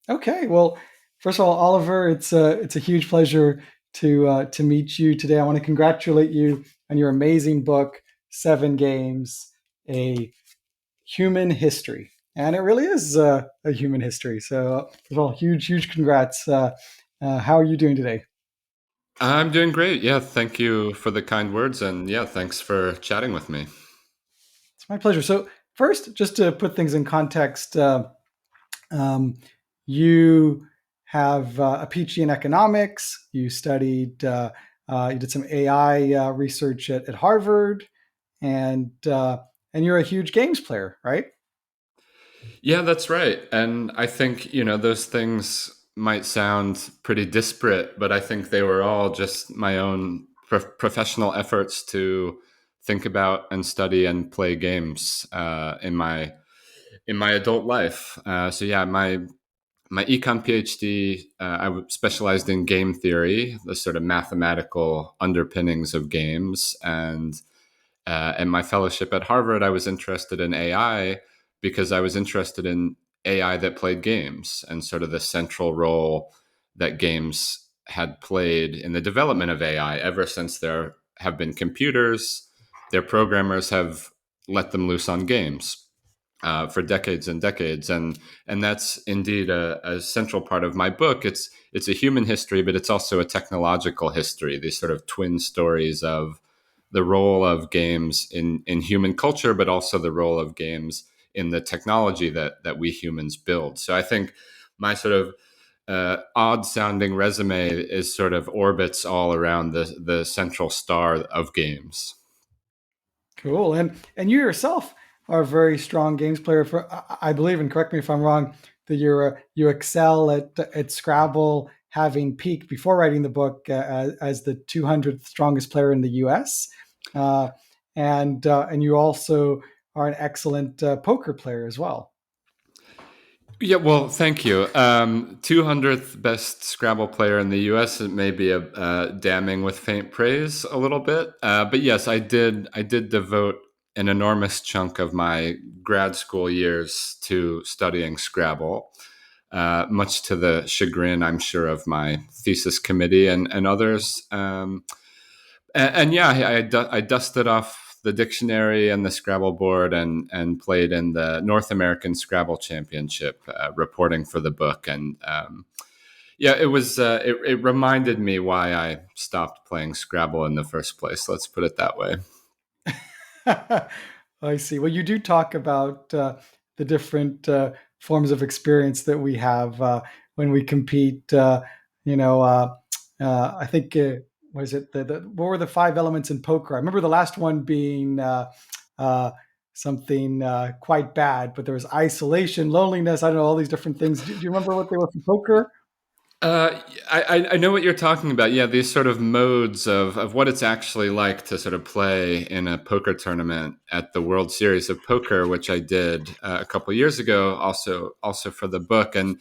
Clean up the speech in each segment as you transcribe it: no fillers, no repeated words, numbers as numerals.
Okay. Well, first of all, Oliver, it's a huge pleasure to meet you today. I want to congratulate you on your amazing book, Seven Games: A Human History, and it really is a human history. So, first of all, huge congrats. How are you doing today? I'm doing great. Yeah, thank you for the kind words. And yeah, thanks for chatting with me. It's my pleasure. So, first, just to put things in context, um, you have a PhD in economics. You studied, you did some AI research at Harvard, and uh, and you're a huge games player, right? Yeah, that's right. And I think, those things might sound pretty disparate, but I think they were all just my own professional efforts to think about and study and play games in my adult life. So yeah, my econ PhD, specialized in game theory, the sort of mathematical underpinnings of games, and my fellowship at Harvard, I was interested in AI because I was interested in AI that played games and sort of the central role that games had played in the development of AI ever since there have been computers. Their programmers have let them loose on games for decades and decades, and that's indeed a central part of my book. It's a human history, but it's also a technological history. These sort of twin stories of the role of games in human culture, but also the role of games in the technology that we humans build. So I think my sort of odd sounding resume is sort of orbits all around the central star of games. Cool. And you yourself are a very strong games player. For I believe, and correct me if I'm wrong, that you excel at Scrabble, having peaked before writing the book as the 200th strongest player in the U.S. Uh, and you also are an excellent poker player as well. Yeah, well, thank you. 200th best Scrabble player in the U.S. It may be a damning with faint praise a little bit, but yes, I did devote an enormous chunk of my grad school years to studying Scrabble, much to the chagrin, I'm sure, of my thesis committee and others. And yeah, I dusted off the dictionary and the Scrabble board and played in the North American Scrabble Championship, reporting for the book. And yeah, it reminded me why I stopped playing Scrabble in the first place. Let's put it that way. I see. Well, you do talk about the different forms of experience that we have when we compete. You know, I think was it what were the five elements in poker? I remember the last one being uh, something quite bad, but there was isolation, loneliness. I don't know all these different things. Do you remember what they were for poker? I know what you're talking about. Yeah, these sort of modes of what it's actually like to sort of play in a poker tournament at the World Series of Poker, which I did a couple years ago, also for the book. And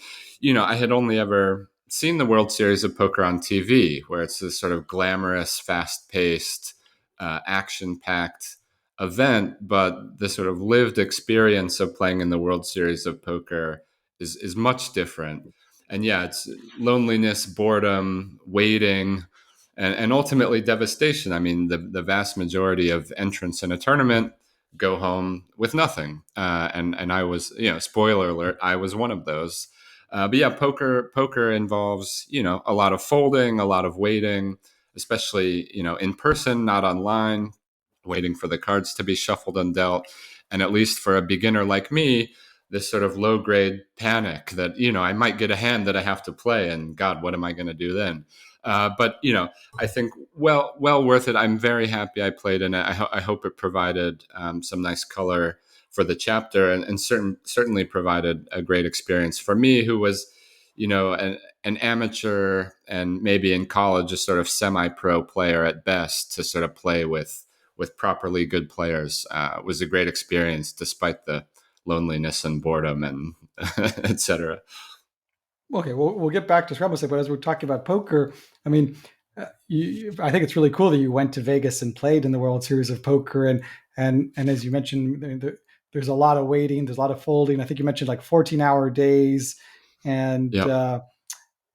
I had only ever seen the World Series of Poker on TV, where it's this sort of glamorous, fast-paced, action-packed event. But the sort of lived experience of playing in the World Series of Poker is much different. And yeah, it's loneliness, boredom, waiting, and ultimately devastation. I mean, the vast majority of entrants in a tournament go home with nothing. And I was, spoiler alert, I was one of those. But yeah, poker involves, a lot of folding, a lot of waiting, especially, in person, not online, waiting for the cards to be shuffled and dealt. And at least for a beginner like me, this sort of low grade panic that I might get a hand that I have to play, and God, what am I going to do then? But I think well worth it. I'm very happy I played, and I hope it provided some nice color for the chapter, and certainly provided a great experience for me, who was an amateur and maybe in college a sort of semi-pro player at best. To sort of play with properly good players was a great experience, despite the loneliness and boredom and etc. Okay, we'll get back to Scrabble, but as we're talking about poker, I mean, I think it's really cool that you went to Vegas and played in the World Series of Poker, and as you mentioned, there's a lot of waiting, there's a lot of folding. I think you mentioned like 14-hour days. and Yep.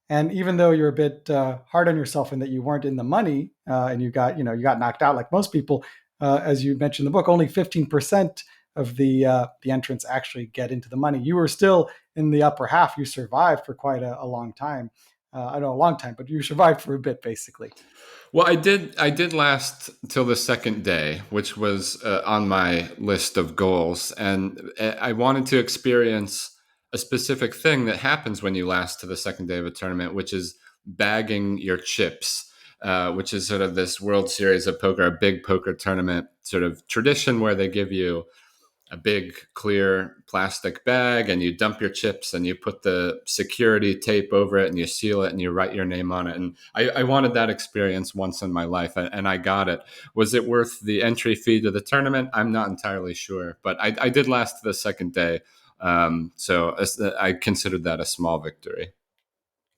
and even though you're a bit hard on yourself in that you weren't in the money and you got knocked out like most people, as you mentioned in the book, only 15% of the entrants actually get into the money. You were still in the upper half. You survived for quite a long time. I know a long time, but you survived for a bit, basically. Well, I did last till the second day, which was on my list of goals, and I wanted to experience a specific thing that happens when you last to the second day of a tournament, which is bagging your chips, which is sort of this World Series of Poker, a big poker tournament sort of tradition where they give you a big clear plastic bag and you dump your chips and you put the security tape over it and you seal it and you write your name on it. And I wanted that experience once in my life, and I got it. Was it worth the entry fee to the tournament? I'm not entirely sure, but I did last the second day. So I considered that a small victory.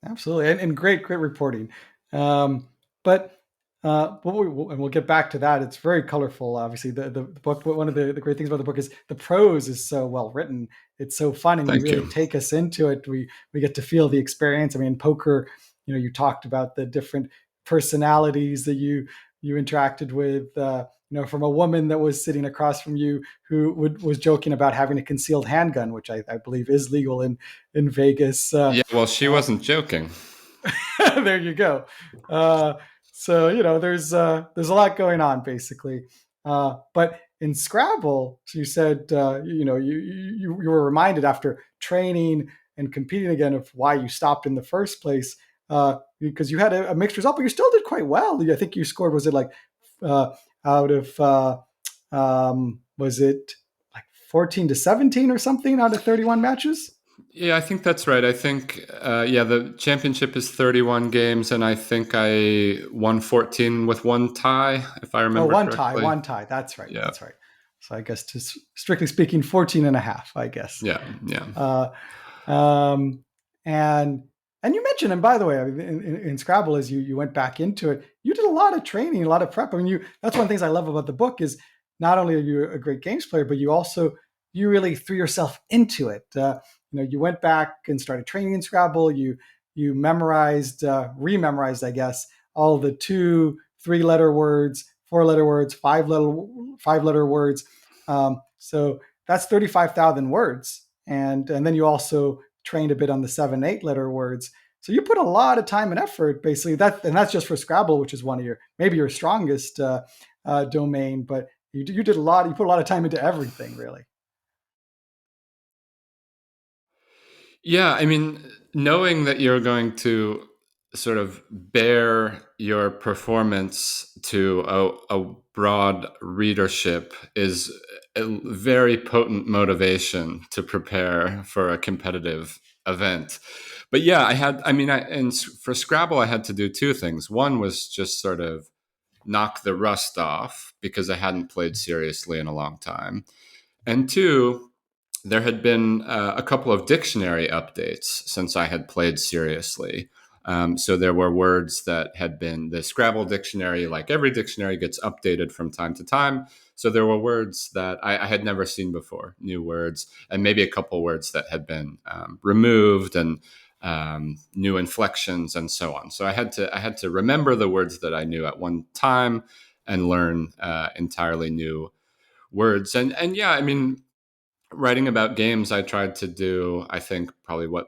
Absolutely, and great reporting. But and we'll get back to that. It's very colorful. Obviously, the book. One of the great things about the book is the prose is so well written. It's so fun, and you Thank really you. take us into it. We get to feel the experience. I mean, poker. You talked about the different personalities that you interacted with. From a woman that was sitting across from you who was joking about having a concealed handgun, which I believe is legal in Vegas. Yeah, well, she wasn't joking. There you go. Uh, so there's a lot going on basically. But in Scrabble, so you said you were reminded after training and competing again of why you stopped in the first place, because you had a mixed result, but you still did quite well. I think you scored, was it like uh, out of was it like 14 to 17 or something out of 31 matches? Yeah, I think that's right. I think, yeah, the championship is 31 games, and I think I won 14 with one tie, if I Oh, remember one tie, correctly. one tie. That's right. Yeah, That's right. So I guess just strictly speaking, 14 and a half, I guess. yeah, yeah. Uh, um, and and you mentioned, and by the way, I mean, in Scrabble, as you went back into it, you did a lot of training, a lot of prep. I mean, that's one of the things I love about the book is not only are you a great games player, but you really threw yourself into it. You went back and started training in Scrabble. You memorized, rememorized, I guess, all the 2 3 letter words, 4 letter words, 5 letter words. So that's 35,000 words, and then you also trained a bit on the 7 8 letter words. So you put a lot of time and effort, basically. And that's just for Scrabble, which is one of maybe your strongest domain. But you did a lot. You put a lot of time into everything, really. Yeah, I mean, knowing that you're going to sort of bear your performance to a broad readership is a very potent motivation to prepare for a competitive event. But yeah, I mean, and for Scrabble, I had to do two things. One was just sort of knock the rust off because I hadn't played seriously in a long time. And two, there had been a couple of dictionary updates since I had played seriously. So there were words that had been the Scrabble dictionary, like every dictionary gets updated from time to time. So there were words that I had never seen before, new words, and maybe a couple words that had been removed, and new inflections and so on. So I had to remember the words that I knew at one time and learn entirely new words. And yeah, I mean, writing about games, I tried to do, I think, probably what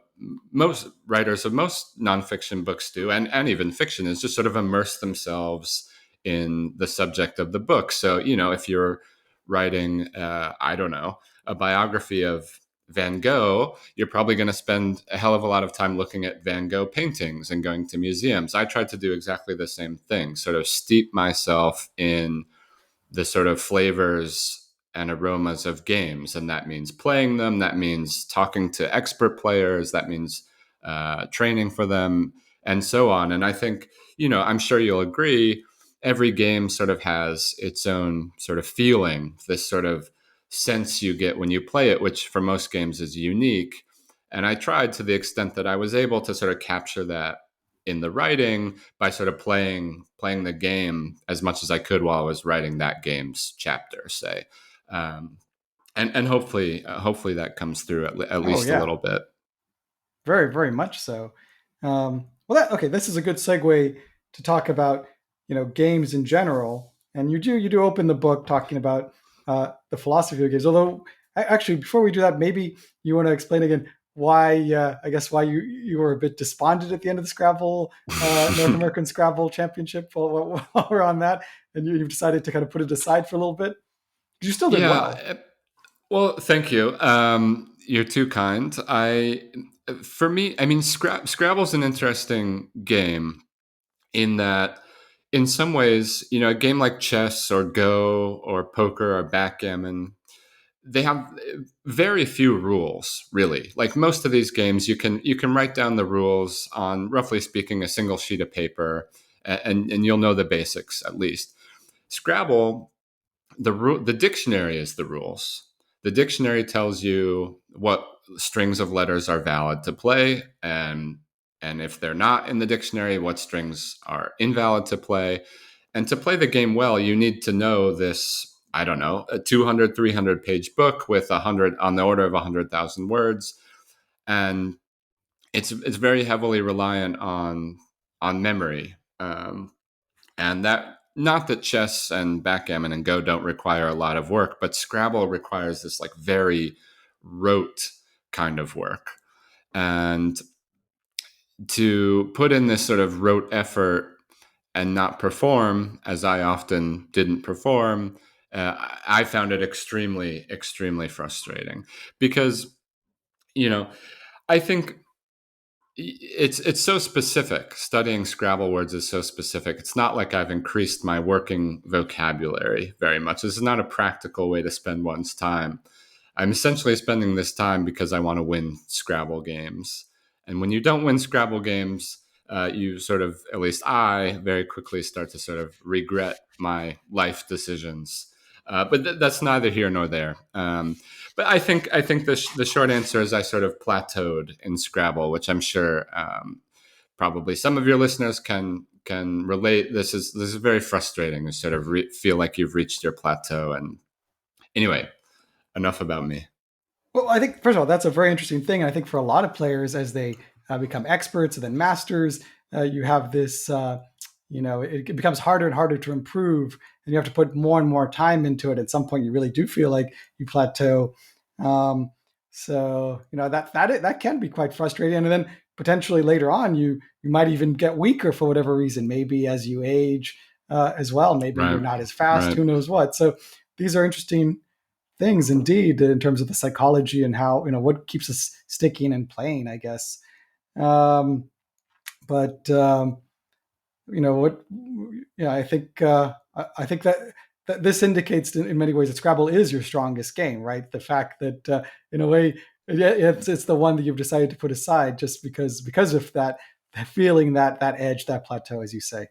most writers of most nonfiction books do, and even fiction, is just sort of immerse themselves in the subject of the book. So, if you're writing, I don't know, a biography of Van Gogh, you're probably going to spend a hell of a lot of time looking at Van Gogh paintings and going to museums. I tried to do exactly the same thing, sort of steep myself in the sort of flavors and aromas of games. And that means playing them, that means talking to expert players, that means training for them, and so on. And I think, I'm sure you'll agree, every game sort of has its own sort of feeling, this sort of sense you get when you play it, which for most games is unique. And I tried, to the extent that I was able, to sort of capture that in the writing by sort of playing the game as much as I could while I was writing that game's chapter, say, and hopefully that comes through at Oh least a yeah. little bit. Very, very much so. Okay, this is a good segue to talk about games in general. And you do open the book talking about the philosophy of games. Although, actually, before we do that, maybe you want to explain again why I guess why you were a bit despondent at the end of the Scrabble North American Scrabble Championship while we're on that, and you've decided to kind of put it aside for a little bit. You still did well. Yeah. Well, thank you. You're too kind. For me, I mean, Scrabble's an interesting game in that, in some ways, a game like chess or Go or poker or backgammon, they have very few rules, really. Like most of these games, you can write down the rules on, roughly speaking, a single sheet of paper, and you'll know the basics at least. Scrabble, the dictionary is the rules. The dictionary tells you what strings of letters are valid to play, and if they're not in the dictionary, what strings are invalid to play. And to play the game well, you need to know this, I don't know, a 200, 300 page book with 100, on the order of 100,000 words. And it's very heavily reliant on memory. And that, not that chess and backgammon and Go don't require a lot of work, but Scrabble requires this like very rote kind of work. And to put in this sort of rote effort and not perform, as I often didn't perform, I found it extremely, extremely frustrating because, you know, I think it's so specific. Studying Scrabble words is so specific. It's not like I've increased my working vocabulary very much. This is not a practical way to spend one's time. I'm essentially spending this time because I want to win Scrabble games. And when you don't win Scrabble games, you sort of, at least I, very quickly start to sort of regret my life decisions. But that's neither here nor there. But I think the short answer is I sort of plateaued in Scrabble, which I'm sure probably some of your listeners can relate. This is very frustrating to sort of feel like you've reached your plateau. And anyway, enough about me. Well, I think first of all, that's a very interesting thing. I think for a lot of players, as they become experts and then masters, you have this. It becomes harder and harder to improve, and you have to put more and more time into it. At some point, you really do feel like you plateau. Um, so that can be quite frustrating, and then potentially later on, you might even get weaker for whatever reason. Maybe as you age as well. Maybe you're Right. not as fast. Right. Who knows what? So these are interesting things indeed in terms of the psychology and how what keeps us sticking and playing, I guess. um, but what yeah, I think that this indicates in many ways that Scrabble is your strongest game, right? The fact that in a way, yeah, it's the one that you've decided to put aside just because of that feeling, that edge, that plateau, as you say.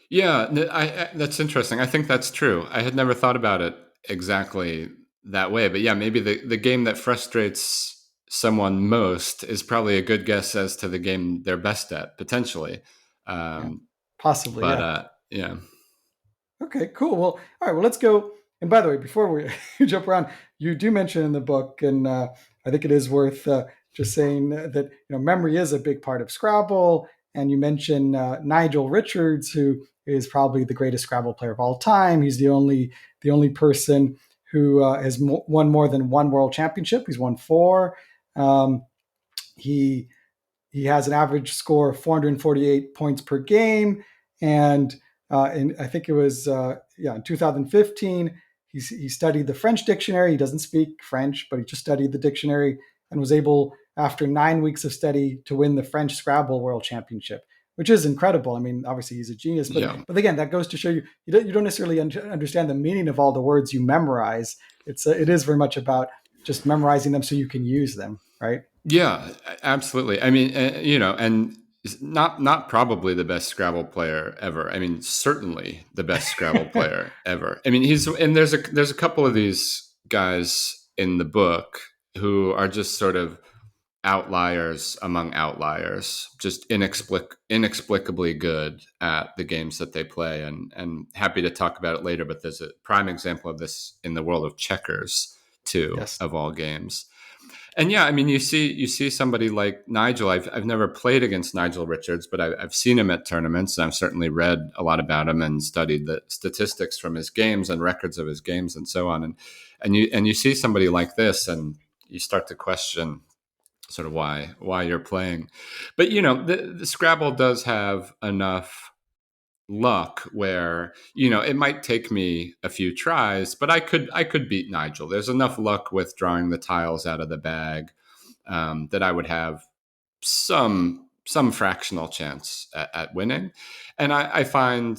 Yeah, that's interesting. I think that's true. I had never thought about it exactly that way, but yeah, maybe the game that frustrates someone most is probably a good guess as to the game they're best at, potentially. Yeah, Um, possibly, but yeah. yeah, Okay, cool. Well, all right. Well, let's go. And by the way, before we jump around, you do mention in the book, and I think it is worth just saying that memory is a big part of Scrabble. And you mention Nigel Richards, who is probably the greatest Scrabble player of all time. He's the only person who has won more than one world championship. He's won four. Um, he he has an average score of 448 points per game, and I think it was in 2015 he studied the French dictionary. He doesn't speak French, but he just studied the dictionary and was able, after 9 weeks of study, to win the French Scrabble World Championship, which is incredible. I mean, obviously he's a genius, but yeah. again, that goes to show you don't necessarily understand the meaning of all the words you memorize. It is very much about just memorizing them so you can use them, right? Yeah, absolutely. I mean, and not probably the best Scrabble player ever. I mean, certainly the best Scrabble player ever. I mean, there's a couple of these guys in the book who are just sort of outliers among outliers, just inexplicably good at the games that they play, and happy to talk about it later. But there's a prime example of this in the world of checkers, too, Yes. of all games. And yeah, I mean, you see somebody like Nigel. I've never played against Nigel Richards, but I've seen him at tournaments, and I've certainly read a lot about him and studied the statistics from his games and records of his games and so on. And you see somebody like this, and you start to question sort of why you're playing. But the Scrabble does have enough luck where it might take me a few tries, but I could beat Nigel. There's enough luck with drawing the tiles out of the bag that I would have some fractional chance at winning, and I find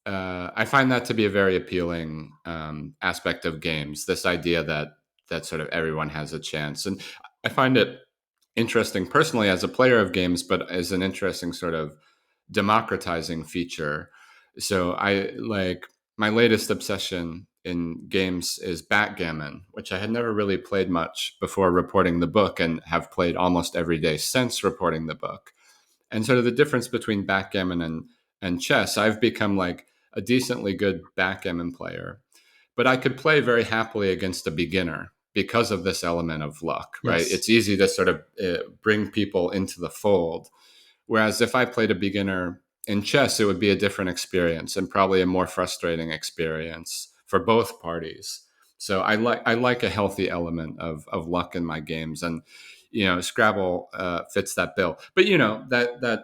that to be a very appealing aspect of games. This idea that sort of everyone has a chance, and I find it interesting personally as a player of games, but as an interesting sort of democratizing feature. So I like my latest obsession in games is Backgammon, which I had never really played much before reporting the book and have played almost every day since reporting the book. And sort of the difference between backgammon and chess, I've become like a decently good backgammon player, but I could play very happily against a beginner because of this element of luck, right? Yes. It's easy to sort of bring people into the fold. Whereas if I played a beginner in chess, it would be a different experience and probably a more frustrating experience for both parties. So I like a healthy element of luck in my games, and Scrabble fits that bill. But that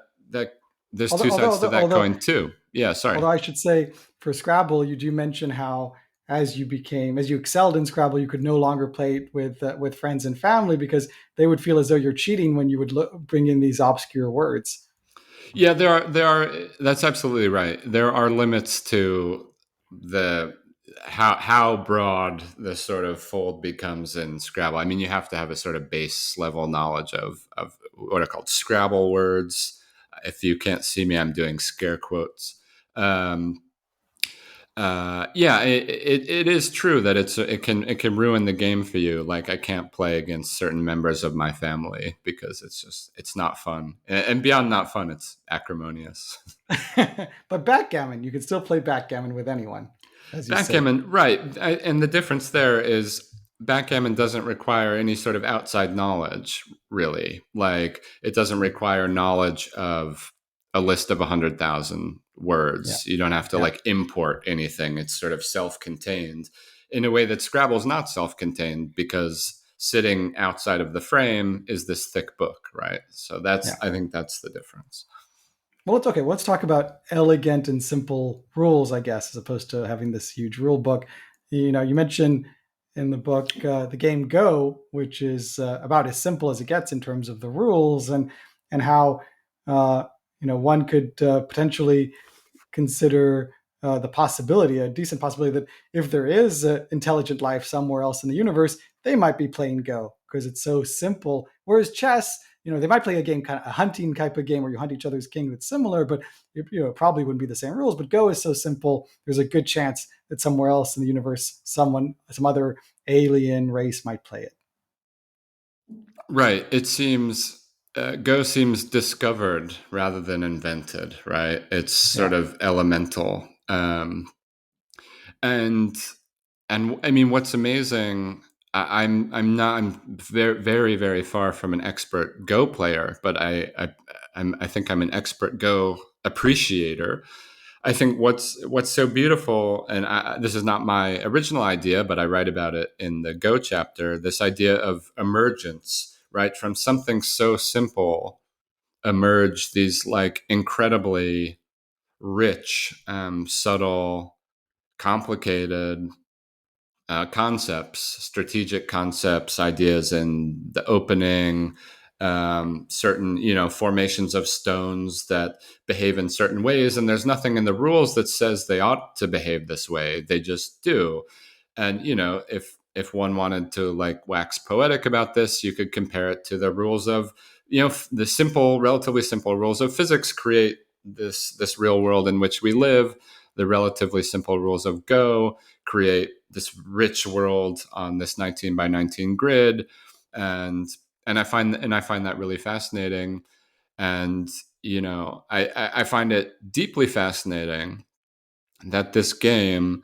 there's Although, two although, sides to although, that although coin too. Yeah, sorry. Although I should say for Scrabble, you do mention how as you excelled in Scrabble, you could no longer play it with friends and family because they would feel as though you're cheating when you would bring in these obscure words. Yeah, there are. That's absolutely right. There are limits to the how broad the sort of fold becomes in Scrabble. I mean, you have to have a sort of base level knowledge of what are called Scrabble words. If you can't see me, I'm doing scare quotes. Um, yeah, it is true that it can ruin the game for you. Like I can't play against certain members of my family because it's not fun, and beyond not fun, it's acrimonious. But backgammon, you can still play backgammon with anyone, as you say. Backgammon, right? And the difference there is backgammon doesn't require any sort of outside knowledge, really. Like it doesn't require knowledge of a list of 100,000 Yeah, words. You don't have to yeah. like import anything. It's sort of self-contained in a way that Scrabble's not self-contained because sitting outside of the frame is this thick book, right? So Yeah. I think that's the difference. Well, it's okay. Let's talk about elegant and simple rules, I guess, as opposed to having this huge rule book. You mentioned in the book the game Go, which is about as simple as it gets in terms of the rules, and how uh, one could potentially consider the possibility, a decent possibility, that if there is intelligent life somewhere else in the universe, they might be playing Go because it's so simple. Whereas chess, they might play a game, kind of a hunting type of game where you hunt each other's king that's similar, but it probably wouldn't be the same rules. But Go is so simple, there's a good chance that somewhere else in the universe, some other alien race might play it. Right. It seems Go seems discovered rather than invented. Right. It's sort Yeah. of elemental. And and I mean, what's amazing. I'm very very very far from an expert Go player, but I think I'm an expert Go appreciator. I think what's so beautiful, and this is not my original idea, but I write about it in the Go chapter. This idea of emergence, right, from something so simple, emerge these like incredibly rich, subtle, complicated concepts, strategic concepts, ideas in the opening, certain formations of stones that behave in certain ways, and there's nothing in the rules that says they ought to behave this way. They just do. And if one wanted to like wax poetic about this, you could compare it to the rules of the relatively simple rules of physics create this real world in which we live. The relatively simple rules of Go create this rich world on this 19 by 19 grid, and I find that really fascinating. And I find it deeply fascinating that this game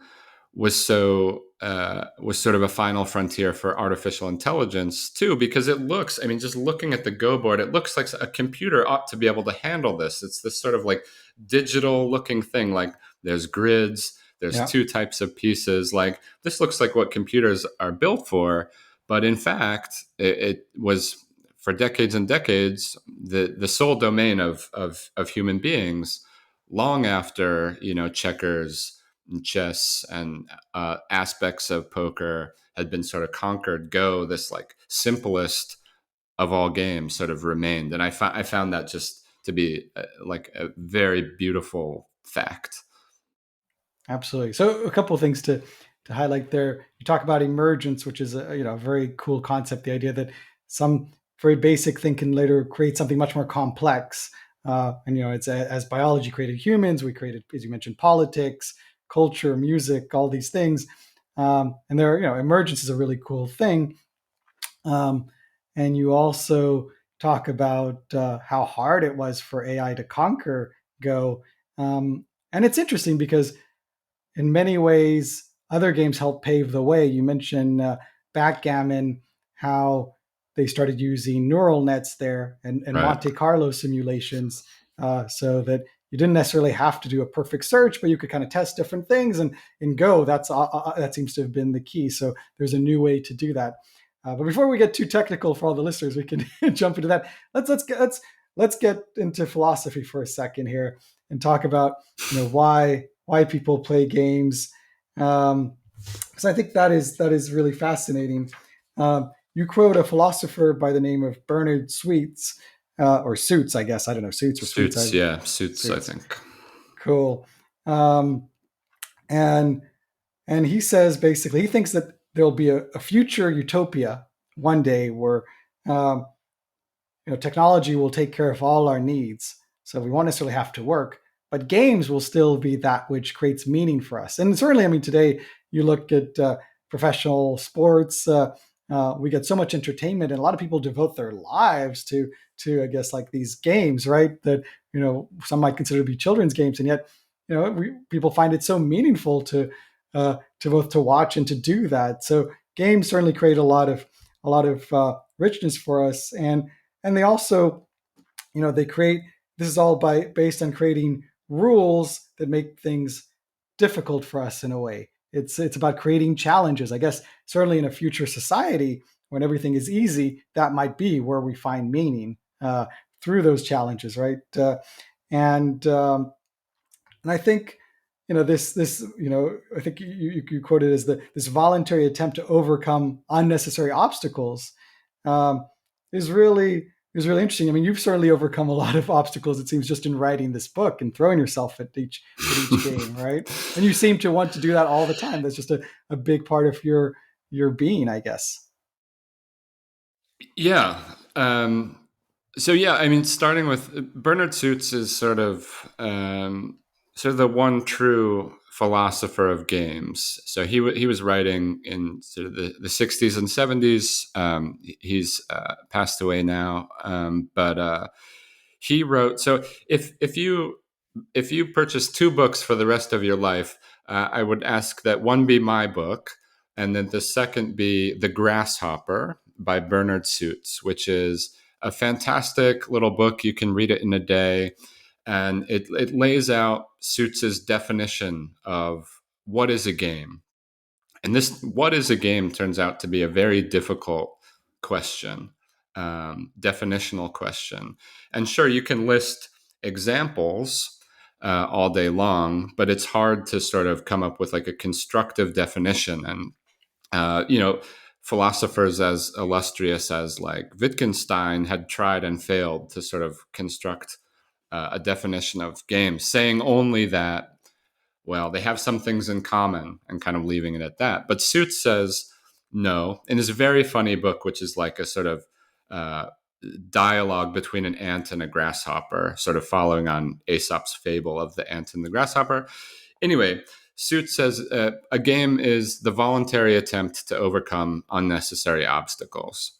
was so was sort of a final frontier for artificial intelligence too, because it looks, I mean, just looking at the Go board, it looks like a computer ought to be able to handle this. It's this sort of like digital looking thing. Like there's grids, there's Yeah. two types of pieces. Like this looks like what computers are built for. But in fact, it was for decades and decades the sole domain of human beings. Long after checkers and chess and aspects of poker had been sort of conquered, Go, this like simplest of all games, sort of remained. And I found that just to be like a very beautiful fact. Absolutely. So a couple of things to highlight there. You talk about emergence, which is a very cool concept. The idea that some very basic thing can later create something much more complex. And it's as biology created humans, we created, as you mentioned, politics, culture, music, all these things. And there, emergence is a really cool thing. And you also talk about how hard it was for AI to conquer Go. And it's interesting because in many ways, other games help pave the way. You mentioned Backgammon, how they started using neural nets there and Right. Monte Carlo simulations, so that you didn't necessarily have to do a perfect search, but you could kind of test different things. And in Go, that seems to have been the key. So there's a new way to do that. But before we get too technical for all the listeners, we can jump into that. Let's get into philosophy for a second here and talk about why people play games, because I think that is really fascinating. You quote a philosopher by the name of Bernard Sweets, or Suits, I guess. I don't know, Suits or Sweets. Suits, yeah, Suits, I Suits. think. Cool. Um, and and he says basically he thinks that there'll be a future utopia one day where um, technology will take care of all our needs. So we won't necessarily have to work, but games will still be that which creates meaning for us. And certainly, I mean, today you look at professional sports. We get so much entertainment, and a lot of people devote their lives to I guess like these games, right? That some might consider to be children's games, and yet people find it so meaningful to both to watch and to do that. So games certainly create a lot of richness for us, and they also, they create, this is all based on creating rules that make things difficult for us in a way. It's about creating challenges. I guess certainly in a future society when everything is easy, that might be where we find meaning through those challenges, right? And I think this I think you quoted as this voluntary attempt to overcome unnecessary obstacles um, is really interesting. I mean, you've certainly overcome a lot of obstacles, it seems, just in writing this book and throwing yourself at each game, right? And you seem to want to do that all the time. That's just a big part of your being, I guess. Yeah. So yeah, I mean, starting with Bernard Suits is sort of the one true philosopher of games. So he was writing in sort of the 60s and 70s. He's passed away now, but he wrote. So if you purchase two books for the rest of your life, I would ask that one be my book, and then the second be The Grasshopper by Bernard Suits, which is a fantastic little book. You can read it in a day, and it lays out Suits's definition of what is a game. And this, what is a game, turns out to be a very difficult question, definitional question. And sure, you can list examples all day long, but it's hard to sort of come up with like a constructive definition. And philosophers as illustrious as like Wittgenstein had tried and failed to sort of construct a definition of games, saying only that, well, they have some things in common and kind of leaving it at that. But Suits says no, in his very funny book, which is like a sort of uh, dialogue between an ant and a grasshopper, sort of following on Aesop's fable of the ant and the grasshopper. Anyway, Suits says a game is the voluntary attempt to overcome unnecessary obstacles.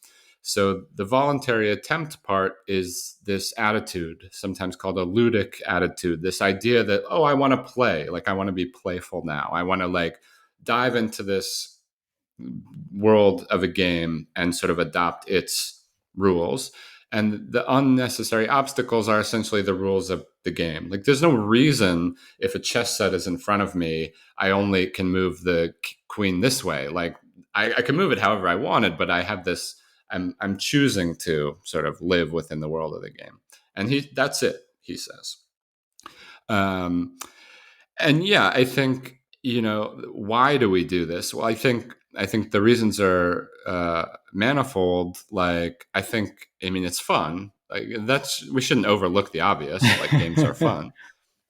So the voluntary attempt part is this attitude, sometimes called a ludic attitude, this idea that, oh, I want to play, like I want to be playful now. I want to like dive into this world of a game and sort of adopt its rules. And the unnecessary obstacles are essentially the rules of the game. Like, there's no reason if a chess set is in front of me, I only can move the queen this way. Like, I can move it however I wanted, but I have this. I'm choosing to sort of live within the world of the game, and that's it. He says. Um, and yeah, I think, why do we do this? Well, I think the reasons are manifold. Like, I mean, it's fun. Like, we shouldn't overlook the obvious. Like, games are fun,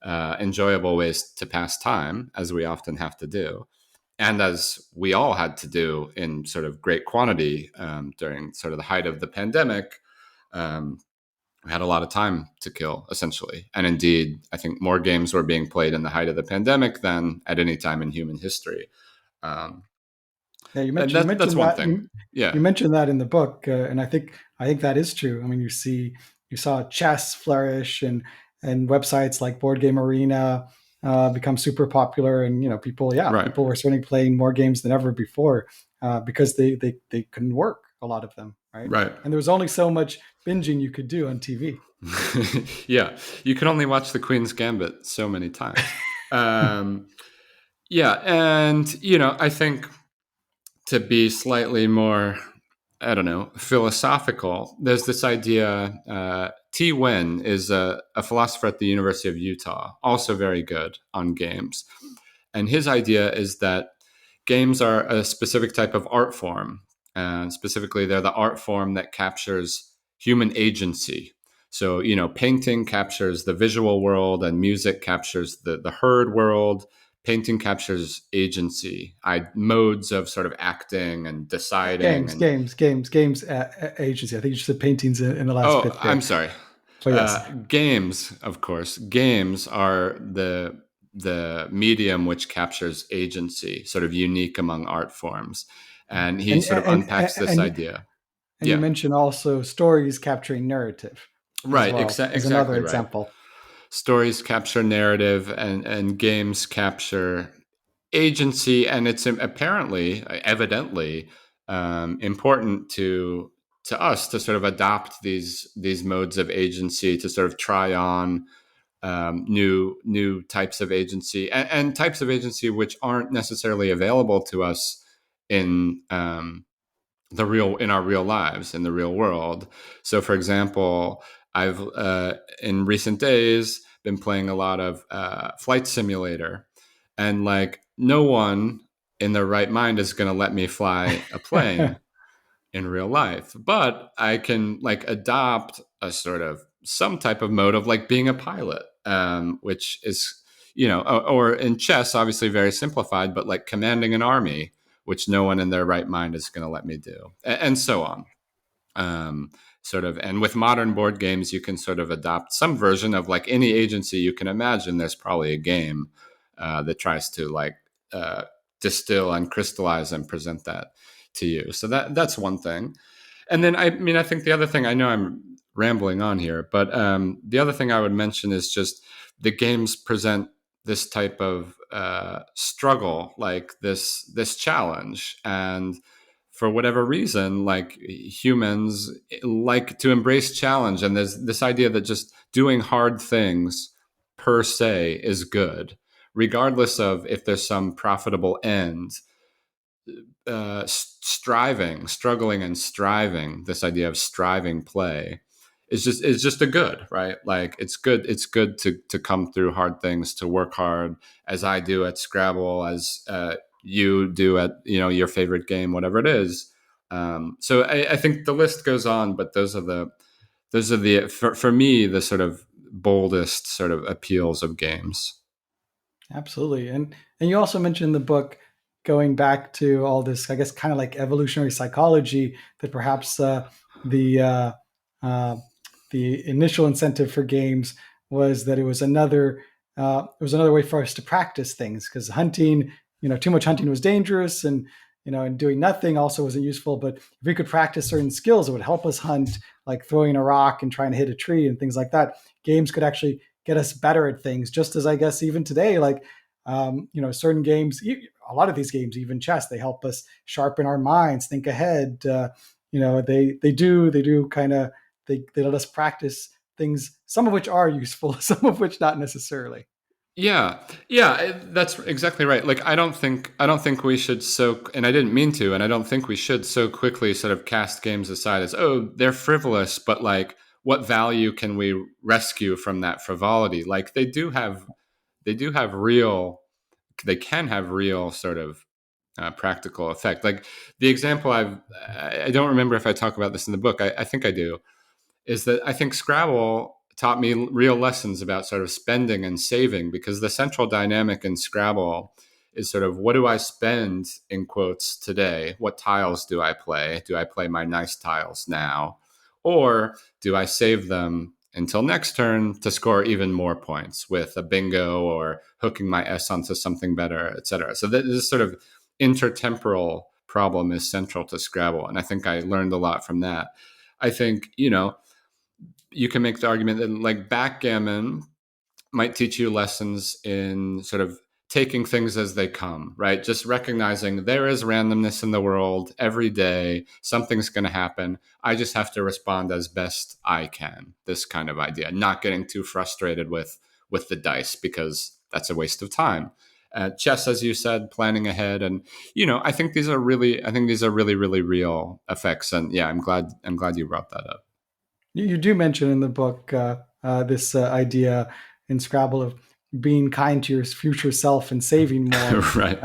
enjoyable ways to pass time, as we often have to do, and as we all had to do in sort of great quantity during sort of the height of the pandemic. Um, we had a lot of time to kill, essentially. And indeed, I think more games were being played in the height of the pandemic than at any time in human history. Um, Yeah, you and mentioned that's one thing. you Yeah, mentioned that in the book, and I think that is true. I mean, you saw chess flourish, and websites like Board Game Arena become super popular, and right, people were certainly playing more games than ever before because they couldn't work, a lot of them, right? right. And there was only so much binging you could do on TV. Yeah, you can only watch the Queen's Gambit so many times. Um, yeah, and I think, to be slightly more, I don't know, philosophical, there's this idea. T. Wynn is a philosopher at the University of Utah, also very good on games. And his idea is that games are a specific type of art form. And specifically, they're the art form that captures human agency. So, painting captures the visual world, and music captures the heard world. Painting captures agency, modes of sort of acting and deciding. And Agency. I think you said paintings in the last oh, bit I'm there. sorry. But yes, Games, of course. Games are the medium which captures agency, sort of unique among art forms. And he and sort of and unpacks this and idea. and you Yeah, mentioned also stories capturing narrative as right. well as another Exactly right. example. Stories capture narrative, and games capture agency, and it's apparently, evidently, important to us to sort of adopt these modes of agency, to sort of try on new types of agency, and types of agency which aren't necessarily available to us in in our real lives, in the real world. So, for example, I've in recent days been playing a lot of Flight Simulator, and like, no one in their right mind is going to let me fly a plane in real life, but I can like adopt a sort of some type of mode of like being a pilot, which is, or in chess, obviously very simplified, but like commanding an army, which no one in their right mind is going to let me do, and so on. um, Sort of, and with modern board games, you can sort of adopt some version of like any agency you can imagine. There's probably a game that tries to like uh, distill and crystallize and present that to you. So that's one thing. And then, I mean, I think the other thing, I know I'm rambling on here, but the other thing I would mention is just the games present this type of struggle, like this challenge. And for whatever reason, like, humans like to embrace challenge. And there's this idea that just doing hard things per se is good, regardless of if there's some profitable end. Struggling and striving, this idea of striving play is just a good, right? Like, it's good to come through hard things, to work hard, as I do at Scrabble, as you do at your favorite game, whatever it is. So I think the list goes on, but those are the for me, the sort of boldest sort of appeals of games. Absolutely. And you also mentioned in the book, going back to all this, I guess, kind of like evolutionary psychology, that perhaps the uh, the initial incentive for games was that it was another way for us to practice things, because hunting, too much hunting was dangerous, and doing nothing also wasn't useful. But if we could practice certain skills, it would help us hunt, like throwing a rock and trying to hit a tree and things like that. Games could actually get us better at things, just as I guess even today, like certain games, a lot of these games, even chess, they help us sharpen our minds, think ahead. They do kind of they let us practice things, some of which are useful, some of which not necessarily. Yeah, yeah, that's exactly right. Like I don't think we should and I didn't mean to, and I don't think we should so quickly sort of cast games aside as, oh, they're frivolous, but like what value can we rescue from that frivolity? Like they do have real, they can have real sort of practical effect. Like the example I don't remember if I talk about this in the book. I think I do, is that I think Scrabble taught me real lessons about sort of spending and saving, because the central dynamic in Scrabble is sort of, what do I spend in quotes today? What tiles do I play? Do I play my nice tiles now? Or do I save them until next turn to score even more points with a bingo or hooking my S onto something better, et cetera? So this sort of intertemporal problem is central to Scrabble. And I think I learned a lot from that. I think, you can make the argument that like backgammon might teach you lessons in sort of taking things as they come, right? Just recognizing there is randomness in the world every day. Something's going to happen. I just have to respond as best I can. This kind of idea, not getting too frustrated with the dice, because that's a waste of time. Chess, as you said, planning ahead, and I think these are really really real effects. And yeah, I'm glad you brought that up. You do mention in the book this idea in Scrabble of being kind to your future self and saving more, Right.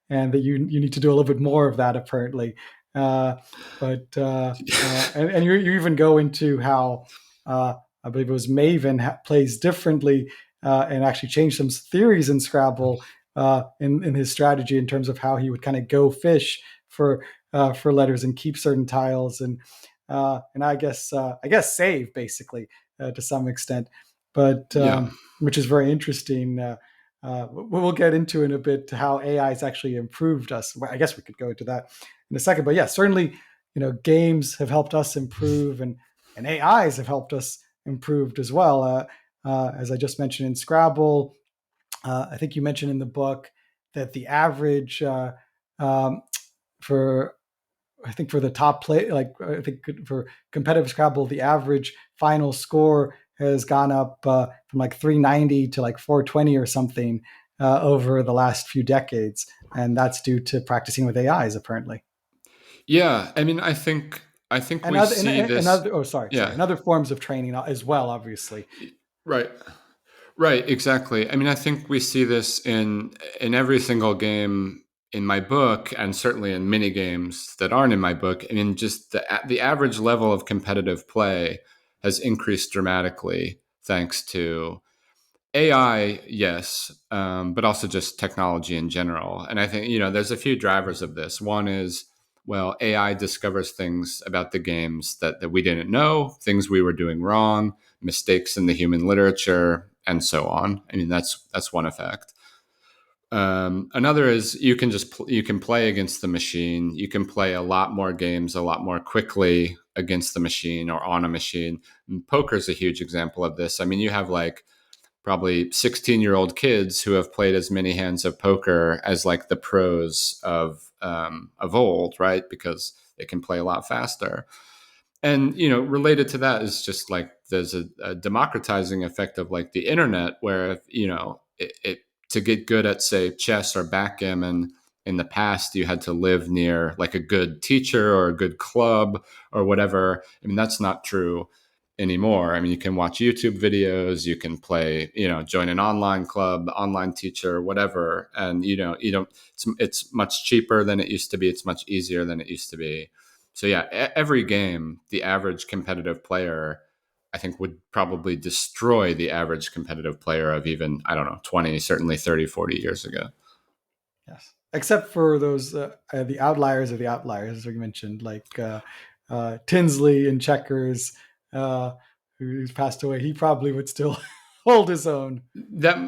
and that you need to do a little bit more of that apparently. But and you even go into how I believe it was Maven plays differently and actually changed some theories in Scrabble in his strategy in terms of how he would kind of go fish for letters and keep certain tiles and I guess save basically to some extent, but Yeah. which is very interesting. We'll get into in a bit how AI has actually improved us. Well, I guess we could go into that in a second, but yeah, certainly, games have helped us improve, and AIs have helped us improved as well. As I just mentioned in Scrabble, I think you mentioned in the book that the average um, for I think for the top play, like I think for competitive Scrabble, the average final score has gone up from like 390 to like 420 or something over the last few decades, and that's due to practicing with AIs apparently, Yeah, I mean, I think and we other and, see and this. other. Oh, sorry, Yeah, and other forms of training as well, obviously. right, right, exactly. I mean, I think we see this in every single game in my book, and certainly in mini games that aren't in my book. I mean, just the average level of competitive play has increased dramatically thanks to AI, yes, but also just technology in general. And I think, there's a few drivers of this. One is, well, AI discovers things about the games that we didn't know, things we were doing wrong, mistakes in the human literature, and so on. I mean, that's one effect. Another is you can play against the machine. You can play a lot more games a lot more quickly against the machine or on a machine. And poker is a huge example of this. I mean, you have like probably 16-year-old kids who have played as many hands of poker as like the pros of old, right? Because they can play a lot faster. And related to that is just like there's a democratizing effect of like the internet, where it to get good at say chess or backgammon in the past you had to live near like a good teacher or a good club or whatever. I mean, that's not true anymore. I mean, you can watch YouTube videos, you can play, join an online club, online teacher, whatever, and you don't. It's much cheaper than it used to be. It's much easier than it used to be. So yeah, every game, the average competitive player, I think, would probably destroy the average competitive player of even, I don't know, 20, certainly 30, 40 years ago. Yes, except for those the outliers of the outliers, as we mentioned, like Tinsley in checkers, uh, who's passed away. He probably would still hold his own. That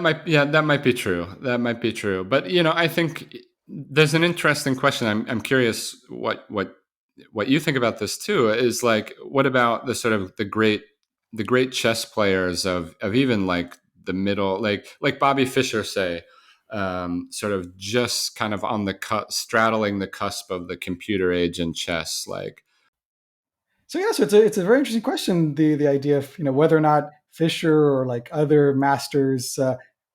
might be true. That might be true. But I think there's an interesting question. I'm curious what you think about this too. Is like, what about the sort of the great chess players of even like the middle, like Bobby Fischer say, sort of just kind of on the straddling the cusp of the computer age and chess. Like, So yeah, so it's a very interesting question. The idea of whether or not Fisher or like other masters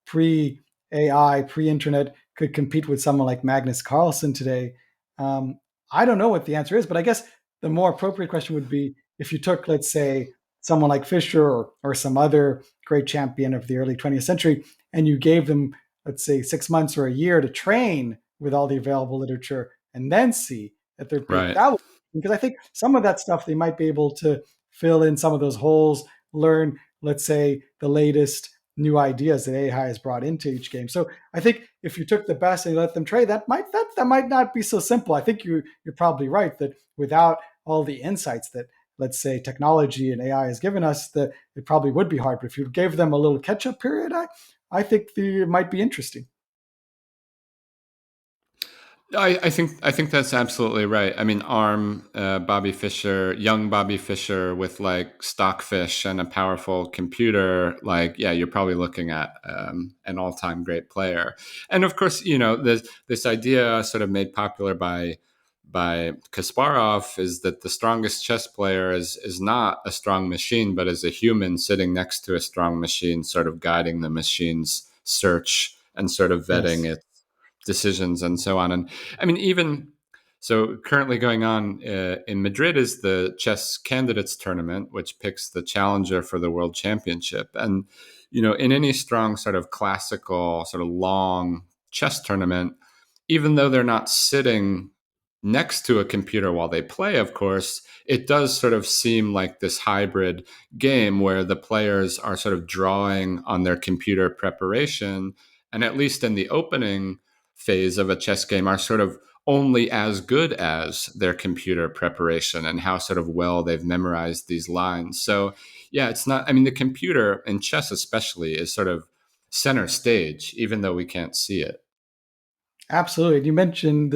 pre AI, pre internet could compete with someone like Magnus Carlsen today. Um, I don't know what the answer is, but I guess the more appropriate question would be if you took, let's say, someone like Fisher or some other great champion of the early 20th century, and you gave them, let's say, 6 months or a year to train with all the available literature, and then see at their peak. right. That would, because I think some of that stuff they might be able to fill in some of those holes, learn, let's say, the latest new ideas that AI has brought into each game. So I think if you took the best and you let them trade, that might not be so simple. I think you're probably right that without all the insights that, let's say, technology and AI has given us, that it probably would be hard. But if you gave them a little catch up period, I think it might be interesting. I think that's absolutely right. I mean, Arm, Bobby Fischer, young Bobby Fischer with like Stockfish and a powerful computer. Like, yeah, you're probably looking at an all-time great player. And of course, this idea sort of made popular by Kasparov is that the strongest chess player is not a strong machine, but is a human sitting next to a strong machine, sort of guiding the machine's search and sort of vetting Yes. it decisions and so on. And I mean, even so, currently going on in Madrid is the chess candidates tournament, which picks the challenger for the world championship. And, in any strong sort of classical, sort of long chess tournament, even though they're not sitting next to a computer while they play, of course, it does sort of seem like this hybrid game where the players are sort of drawing on their computer preparation. And at least in the opening phase of a chess game, are sort of only as good as their computer preparation and how sort of well they've memorized these lines. So, yeah, it's not, I mean, the computer in chess, especially, is sort of center stage, even though we can't see it. Absolutely. You mentioned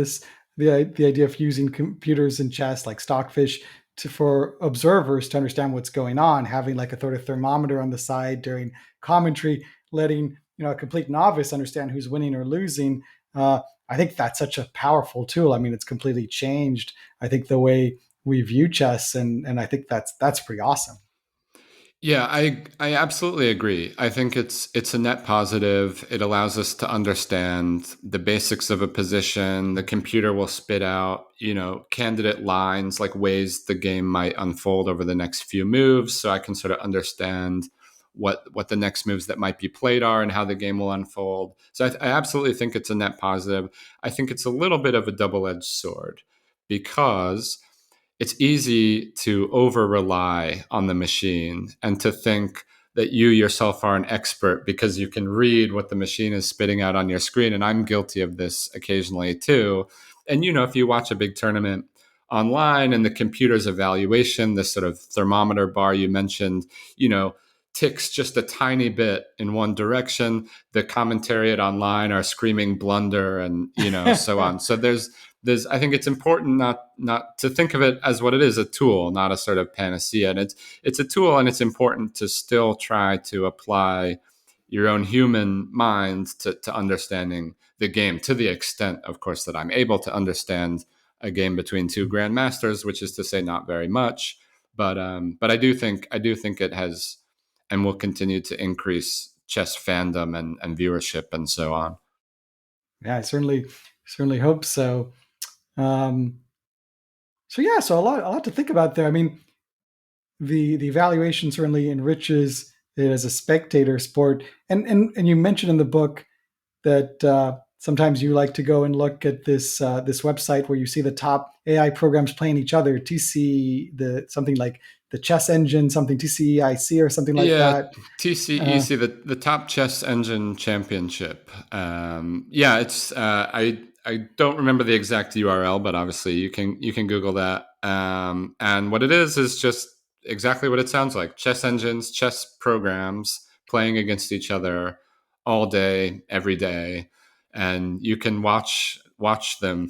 the idea of using computers in chess like Stockfish for observers to understand what's going on, having like a sort of thermometer on the side during commentary, letting a complete novice understand who's winning or losing. I think that's such a powerful tool. I mean, it's completely changed, I think, the way we view chess, and I think that's pretty awesome. Yeah, I absolutely agree. I think it's a net positive. It allows us to understand the basics of a position. The computer will spit out, candidate lines, like ways the game might unfold over the next few moves, so I can sort of understand what the next moves that might be played are and how the game will unfold. So I absolutely think it's a net positive. I think it's a little bit of a double-edged sword because it's easy to over rely on the machine and to think that you yourself are an expert because you can read what the machine is spitting out on your screen. And I'm guilty of this occasionally too. And, if you watch a big tournament online and the computer's evaluation, this sort of thermometer bar you mentioned, ticks just a tiny bit in one direction, the commentariat online are screaming blunder and, so on. So there's I think it's important not to think of it as what it is, a tool, not a sort of panacea. And it's a tool, and it's important to still try to apply your own human mind to understanding the game, to the extent, of course, that I'm able to understand a game between two grandmasters, which is to say not very much. But I do think it has and will continue to increase chess fandom and viewership and so on. Yeah, I certainly hope so. Um, so yeah, so a lot to think about there. I mean, the evaluation certainly enriches it as a spectator sport, and you mentioned in the book that sometimes you like to go and look at this website where you see the top AI programs playing each other. TC the something like the chess engine, something TCEIC or something like Yeah, that. Uh, TCEC, the Top Chess Engine Championship. Yeah, it's I don't remember the exact URL, but obviously you can Google that. And what it is just exactly what it sounds like: chess engines, chess programs playing against each other all day, every day, and you can watch them,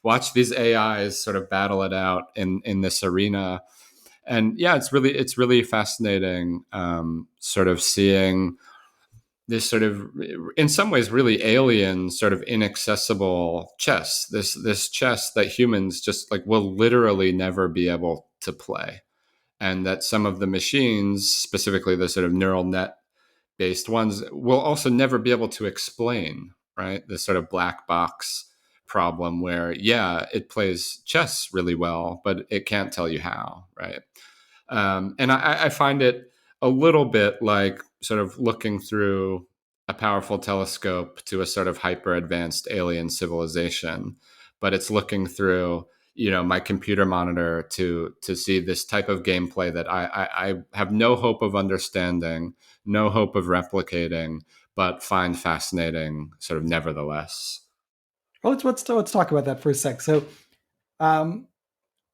watch these AIs sort of battle it out in this arena. And yeah, it's really fascinating, sort of seeing this sort of, in some ways, really alien, sort of inaccessible chess. This chess that humans just like will literally never be able to play, and that some of the machines, specifically the sort of neural net based ones, will also never be able to explain. Right, this sort of black box problem where, yeah, it plays chess really well, but it can't tell you how. Right. And I find it a little bit like sort of looking through a powerful telescope to a sort of hyper advanced alien civilization, but it's looking through, my computer monitor to see this type of gameplay that I have no hope of understanding, no hope of replicating, but find fascinating sort of nevertheless. Well, let's talk about that for a sec. So, um,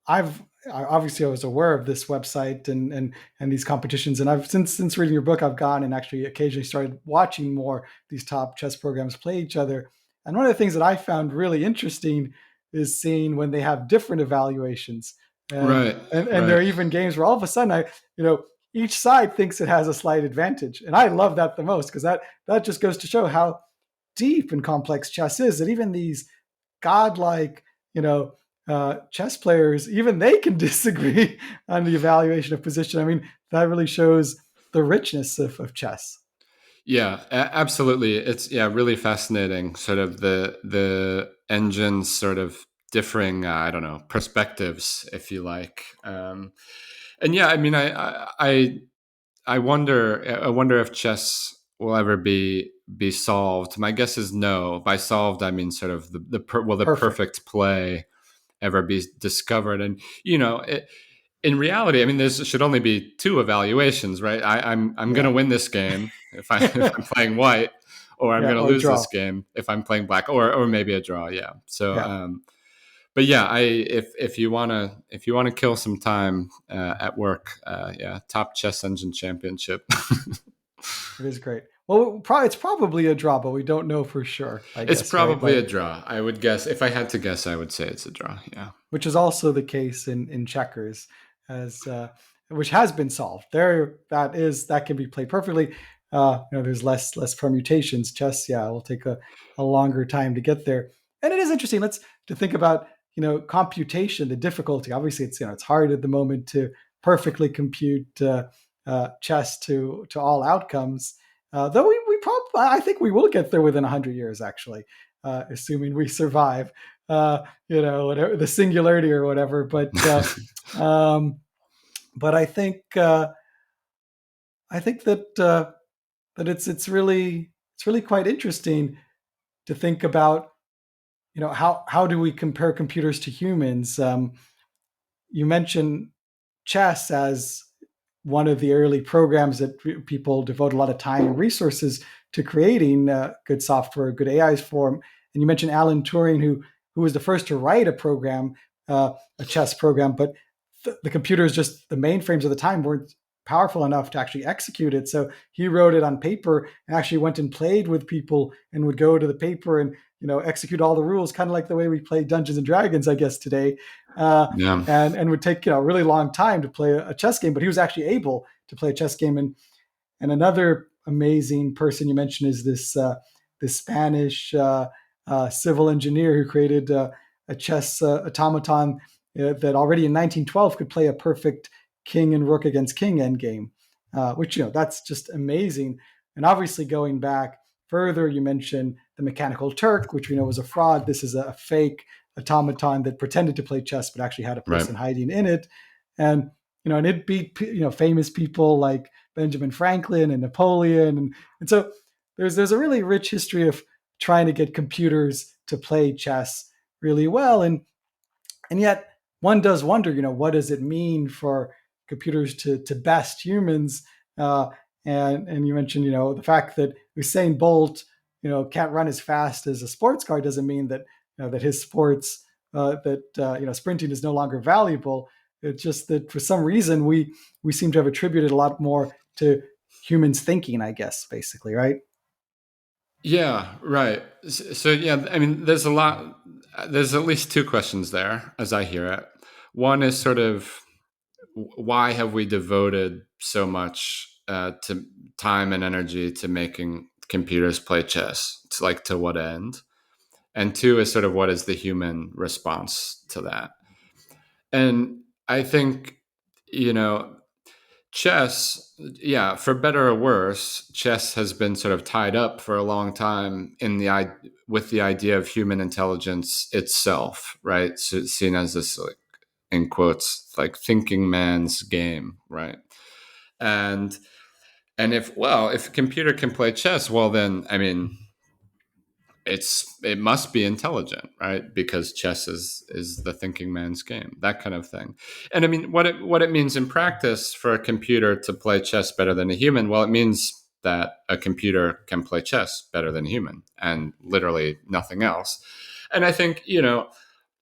obviously I was aware of this website and these competitions, and I've since reading your book, I've gone and actually occasionally started watching more these top chess programs play each other. And one of the things that I found really interesting is seeing when they have different evaluations, and Right, and there right. are even games where all of a sudden each side thinks it has a slight advantage, and I love that the most because that just goes to show how deep and complex chess is, that even these godlike, chess players, even they can disagree on the evaluation of position. I mean, that really shows the richness of chess. Yeah, absolutely. It's, yeah, really fascinating. Sort of the engines sort of differing, I don't know, perspectives, if you like. And yeah, I mean, I wonder if chess will ever be solved. My guess is no. By solved, I mean sort of will the Perfect. perfect play ever be discovered? And in reality, I mean, there should only be two evaluations, right? I'm going to Yeah. win this game if if I'm playing white, or I'm Yeah. going to Or lose draw. this game if I'm playing black, or maybe a draw. Yeah. So, Yeah. but yeah, if you wanna kill some time at work, yeah, top chess engine championship. It is great. Well, it's probably a draw, but we don't know for sure, I It's guess, right? probably a Like, draw. I would guess, if I had to guess, I would say it's a draw. Yeah. which is also the case in checkers, as which has been solved. There, that can be played perfectly. There's less permutations. Chess, yeah, will take a longer time to get there. And it is interesting. Let's to think about computation, the difficulty. Obviously, it's hard at the moment to perfectly compute chess to all outcomes. Though we probably, I think we will get there within 100 years, actually, assuming we survive. Whatever the singularity or whatever. Um, but I think that it's really quite interesting to think about. How do we compare computers to humans? You mentioned chess as one of the early programs that people devote a lot of time and resources to creating good software, good AIs for. And you mentioned Alan Turing, who was the first to write a program, a chess program, but the computers, just the mainframes of the time, weren't powerful enough to actually execute it. So he wrote it on paper and actually went and played with people and would go to the paper and execute all the rules, kind of like the way we play Dungeons and Dragons, I guess, today. Uh, Yeah. and would take a really long time to play a chess game, but he was actually able to play a chess game. And another amazing person you mentioned is this Spanish civil engineer who created a chess automaton that already in 1912 could play a perfect king and rook against king endgame, which that's just amazing. And obviously going back further, you mentioned the Mechanical Turk, which we know was a fraud. This is a fake automaton that pretended to play chess but actually had a Right. person hiding in it. And and it beat famous people like Benjamin Franklin and Napoleon, and so there's a really rich history of trying to get computers to play chess really well, and yet one does wonder, what does it mean for computers to best humans? Uh, and you mentioned, the fact that Usain Bolt, can't run as fast as a sports car doesn't mean that that his sports that sprinting is no longer valuable. It's just that for some reason we seem to have attributed a lot more to humans thinking, I guess, basically, right? Yeah, right. So yeah, I mean, there's a lot. There's at least two questions there, as I hear it. One is sort of, why have we devoted so much to time and energy to computers play chess? It's like, to what end? And two is sort of, what is the human response to that? And I think, you know, chess, yeah, for better or worse, chess has been sort of tied up for a long time with the idea of human intelligence itself, right? So it's seen as this, like, in quotes, like, thinking man's game, right? And if a computer can play chess, well, then, I mean, it must be intelligent, right? Because chess is the thinking man's game, that kind of thing. And I mean, what it means in practice for a computer to play chess better than a human, well, it means that a computer can play chess better than a human, and literally nothing else. And I think,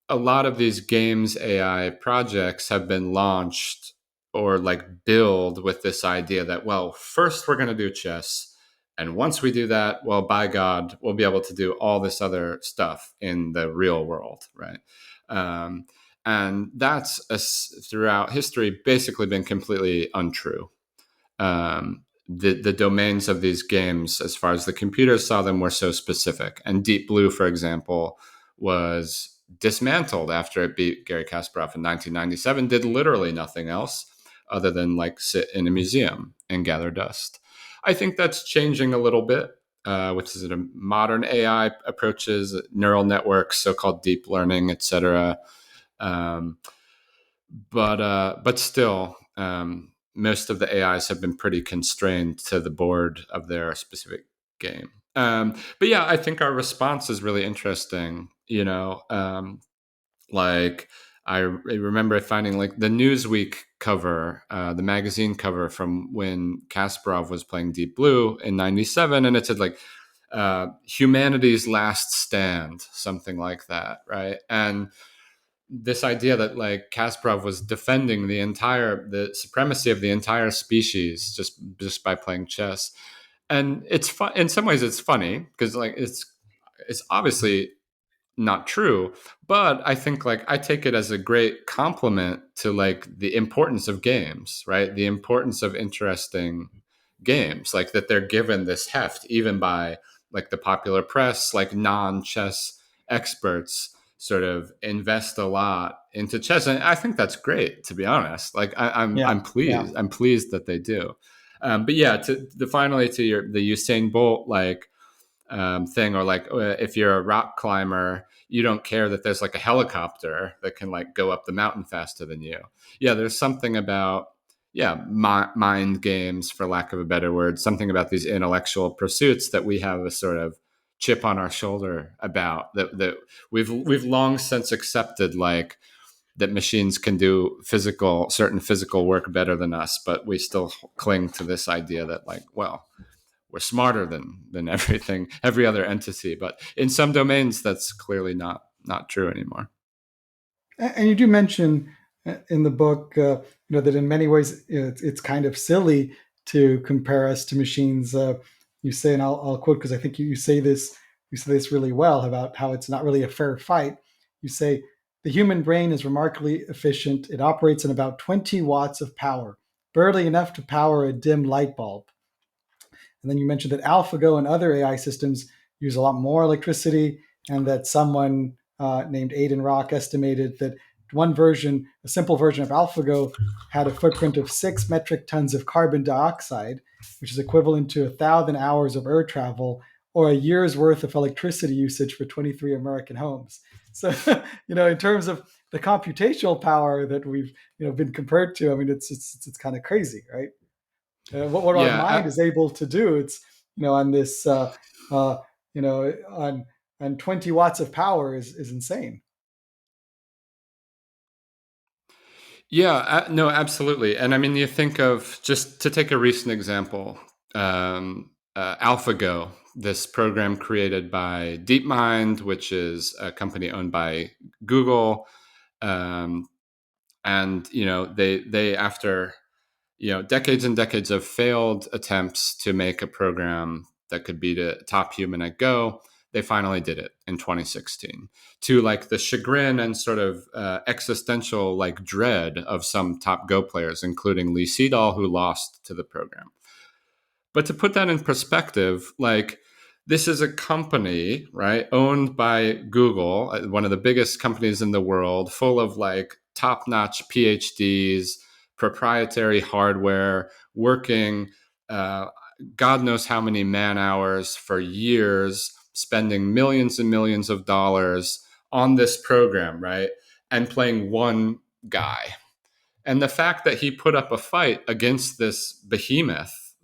a lot of these games AI projects have been launched or like build with this idea that, well, first we're going to do chess. And once we do that, well, by God, we'll be able to do all this other stuff in the real world, right? Um, and that's throughout history basically been completely untrue. The domains of these games, as far as the computers saw them, were so specific. And Deep Blue, for example, was dismantled after it beat Garry Kasparov in 1997. Did literally nothing else other than like sit in a museum and gather dust. I think that's changing a little bit, which is modern AI approaches, neural networks, so-called deep learning, etc. Um, but still, most of the AIs have been pretty constrained to the board of their specific game. But yeah, I think our response is really interesting. Like, I remember finding like the Newsweek cover, the magazine cover from when Kasparov was playing Deep Blue in '97, and it said like humanity's last stand, something like that, right? And this idea that like Kasparov was defending the supremacy of the entire species just by playing chess. And it's fun in some ways. It's funny because like it's obviously not true, but I think like I take it as a great compliment to like the importance of games, right? The importance of interesting games, like that they're given this heft even by like the popular press, like non-chess experts sort of invest a lot into chess, and I think that's great, to be honest. Like Yeah, I'm yeah. pleased. I'm pleased that they do. But yeah, finally to the Usain Bolt like thing, or like if you're a rock climber, you don't care that there's like a helicopter that can like go up the mountain faster than you. Yeah, there's something about mind games, for lack of a better word, something about these intellectual pursuits that we have a sort of chip on our shoulder about, that we've long since accepted, like that machines can do certain physical work better than us, but we still cling to this idea that like, well, we're smarter than every other entity. But in some domains, that's clearly not true anymore. And you do mention in the book, that in many ways it's kind of silly to compare us to machines. You say, and I'll quote because I think you say this really well about how it's not really a fair fight. You say the human brain is remarkably efficient. It operates in about 20 watts of power, barely enough to power a dim light bulb. And then you mentioned that AlphaGo and other AI systems use a lot more electricity, and that someone named Aidan Rock estimated that a simple version of AlphaGo, had a footprint of 6 metric tons of carbon dioxide, which is equivalent to 1,000 hours of air travel or a year's worth of electricity usage for 23 American homes. So, in terms of the computational power that we've been compared to, I mean, it's kind of crazy, right? What our Yeah, mind is able to do. It's on this on 20 watts of power is insane. yeah, no, absolutely. And I mean, you think of, just to take a recent example, AlphaGo, this program created by DeepMind, which is a company owned by Google. Um, and they after decades and decades of failed attempts to make a program that could beat a top human at Go, they finally did it in 2016, to like the chagrin and sort of existential like dread of some top Go players, including Lee Sedol, who lost to the program. But to put that in perspective, like this is a company, right, owned by Google, one of the biggest companies in the world, full of like top-notch PhDs, proprietary hardware, working uh, God knows how many man hours for years, spending millions and millions of dollars on this program, right, and playing one guy. And the fact that he put up a fight against this behemoth,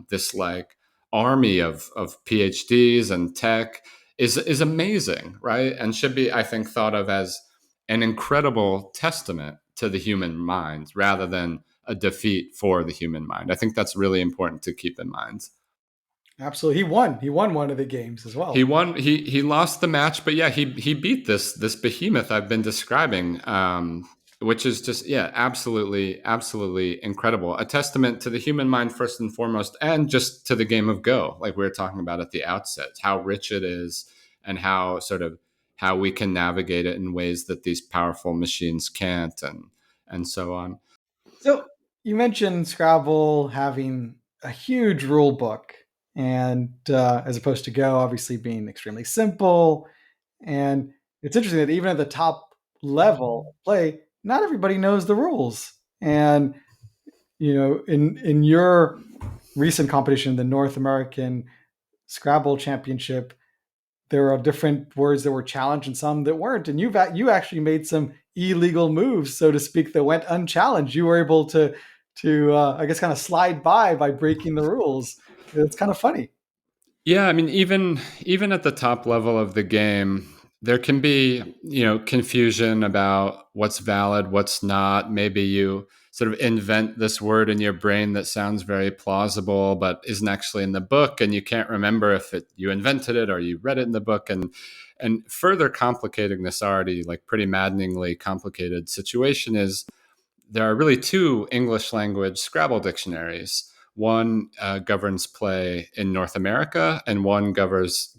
this like army of PhDs and tech, is amazing, right? And should be, I think, thought of as an incredible testament to the human mind rather than a defeat for the human mind. I think that's really important to keep in mind. Absolutely. He won one of the games as He well. won. He lost the match, but yeah, he beat this behemoth I've been describing, which is just yeah, absolutely incredible. A testament to the human mind first and foremost, and just to the game of Go, like we were talking about at the outset, how rich it is, and how sort of how we can navigate it in ways that these powerful machines can't, and so on. So you mentioned Scrabble having a huge rule book, and as opposed to Go, obviously being extremely simple. And it's interesting that even at the top level of play, not everybody knows the rules. And in your recent competition, the North American Scrabble Championship, there are different words that were challenged and some that weren't. And you actually made some illegal moves, so to speak, that went unchallenged. You were able to I guess kind of slide by breaking the rules. It's kind of funny. Yeah, I mean, even at the top level of the game, there can be confusion about what's valid, what's not. Maybe you sort of invent this word in your brain that sounds very plausible, but isn't actually in the book, and you can't remember if you invented it or you read it in the book. And further complicating this already like pretty maddeningly complicated situation is there are really two English language Scrabble dictionaries. One governs play in North America, and one governs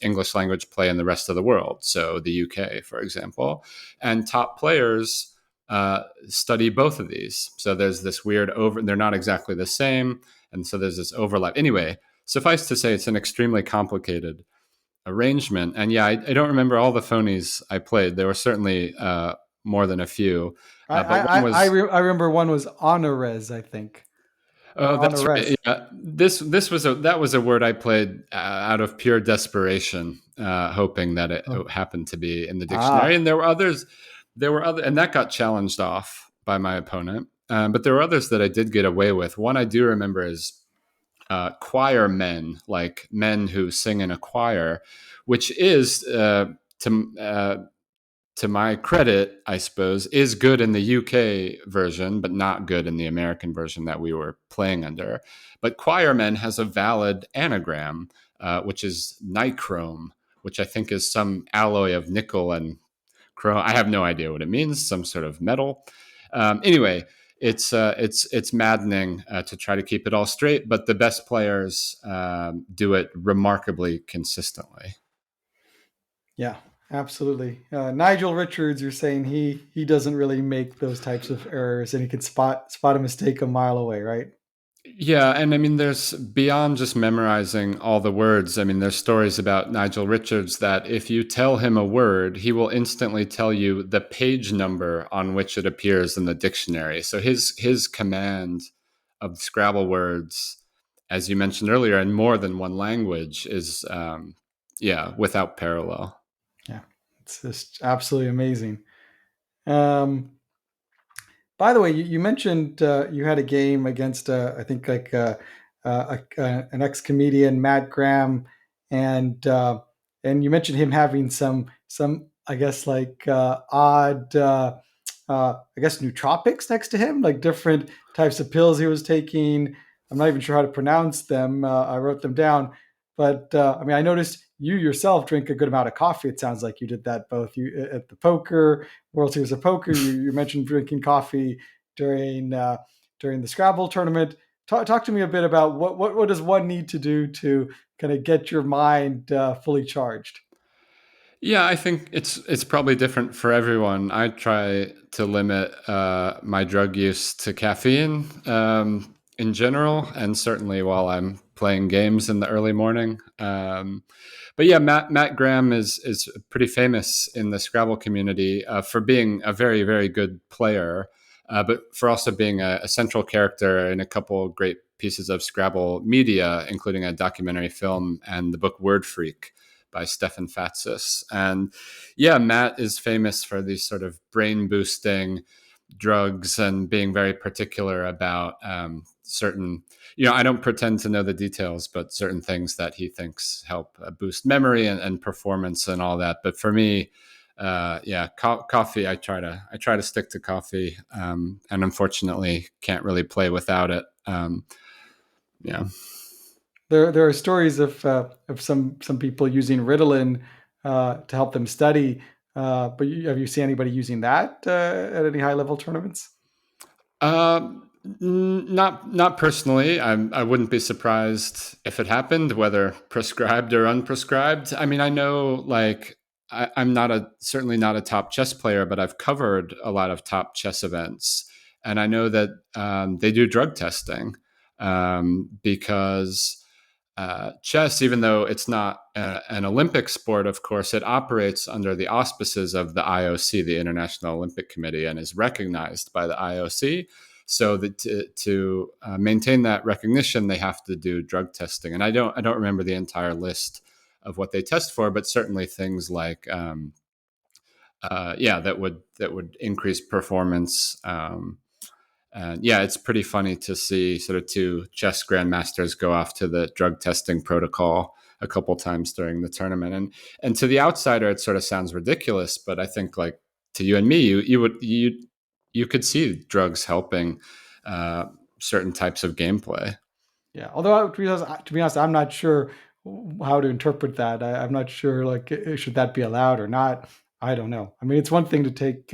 English language play in the rest of the world. So the UK, for example, and top players study both of these. So there's this weird over. They're not exactly the same, and so there's this overlap. Anyway, suffice to say, it's an extremely complicated arrangement. And yeah, I don't remember all the phonies I played. There were certainly more than a few, but one was I remember one was honores, I think, oh, or that's right. honores. Yeah, this was that was a word I played out of pure desperation, hoping that it Oh. happened to be in the dictionary. Ah, And there were others. There were other, and that got challenged off by my opponent. But there were others that I did get away with. One I do remember is choir men, like men who sing in a choir, which is to to my credit, I suppose, is good in the UK version, but not good in the American version that we were playing under. But Choirmen has a valid anagram, which is nichrome, which I think is some alloy of nickel and chrome. I have no idea what it means, some sort of metal. Anyway, it's maddening to try to keep it all straight, but the best players do it remarkably consistently. yeah, absolutely. Nigel Richards, you're saying he doesn't really make those types of errors, and he can spot a mistake a mile away, right? Yeah, and I mean, there's beyond just memorizing all the words. I mean, there's stories about Nigel Richards that if you tell him a word, he will instantly tell you the page number on which it appears in the dictionary. So his command of Scrabble words, as you mentioned earlier, in more than one language is, yeah, without parallel. Yeah, it's just absolutely amazing. Um, by the way, you mentioned you had a game against I think like an ex comedian, Matt Graham, and and you mentioned him having some I guess like odd I guess nootropics next to him, like different types of pills he was taking. I'm not even sure how to pronounce them. I wrote them down, but I mean, I noticed you yourself drink a good amount of coffee. It sounds like you did that both you at the poker World Series of Poker. You mentioned drinking coffee during during the Scrabble tournament. Talk to me a bit about what does one need to do to kind of get your mind fully charged. Yeah, I think it's probably different for everyone. I try to limit my drug use to caffeine in general, and certainly while I'm playing games in the early morning. But yeah, Matt Graham is pretty famous in the Scrabble community for being a very, very good player, but for also being a central character in a couple great pieces of Scrabble media, including a documentary film and the book Word Freak by Stefan Fatsis. And yeah, Matt is famous for these sort of brain boosting drugs and being very particular about certain, I don't pretend to know the details, but certain things that he thinks help boost memory and performance and all that. But for me, coffee, I try to stick to coffee, and unfortunately can't really play without it. Yeah. There are stories of some people using Ritalin to help them study. But have you seen anybody using that at any high level tournaments? Not personally. I wouldn't be surprised if it happened, whether prescribed or unprescribed. I mean, I know, like, I'm certainly not a top chess player, but I've covered a lot of top chess events, and I know that they do drug testing because chess, even though it's not an Olympic sport, of course, it operates under the auspices of the IOC, the International Olympic Committee, and is recognized by the IOC. So that to maintain that recognition, they have to do drug testing. And I don't remember the entire list of what they test for, but certainly things like that would increase performance. And yeah, it's pretty funny to see sort of two chess grandmasters go off to the drug testing protocol a couple times during the tournament. And to the outsider, it sort of sounds ridiculous, but I think, like, to you and me, you could see drugs helping uh, certain types of gameplay. Yeah, although to be honest, I'm not sure how to interpret that. I'm not sure, like, should that be allowed or not? I don't know. I mean, it's one thing to take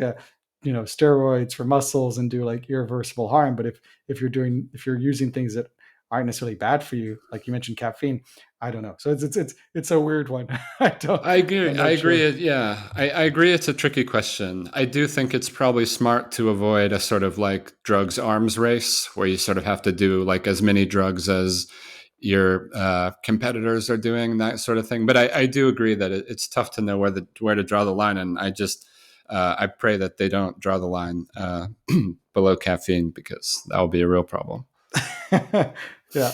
steroids for muscles and do like irreversible harm, but if you're using things that aren't necessarily bad for you, like you mentioned caffeine, I don't know. So it's a weird one. I agree. I'm I not agree. sure. Yeah, I agree. It's a tricky question. I do think it's probably smart to avoid a sort of like drugs arms race where you sort of have to do like as many drugs as your competitors are doing, that sort of thing. But I do agree that it's tough to know where to draw the line, and I pray that they don't draw the line below caffeine, because that will be a real problem. Yeah,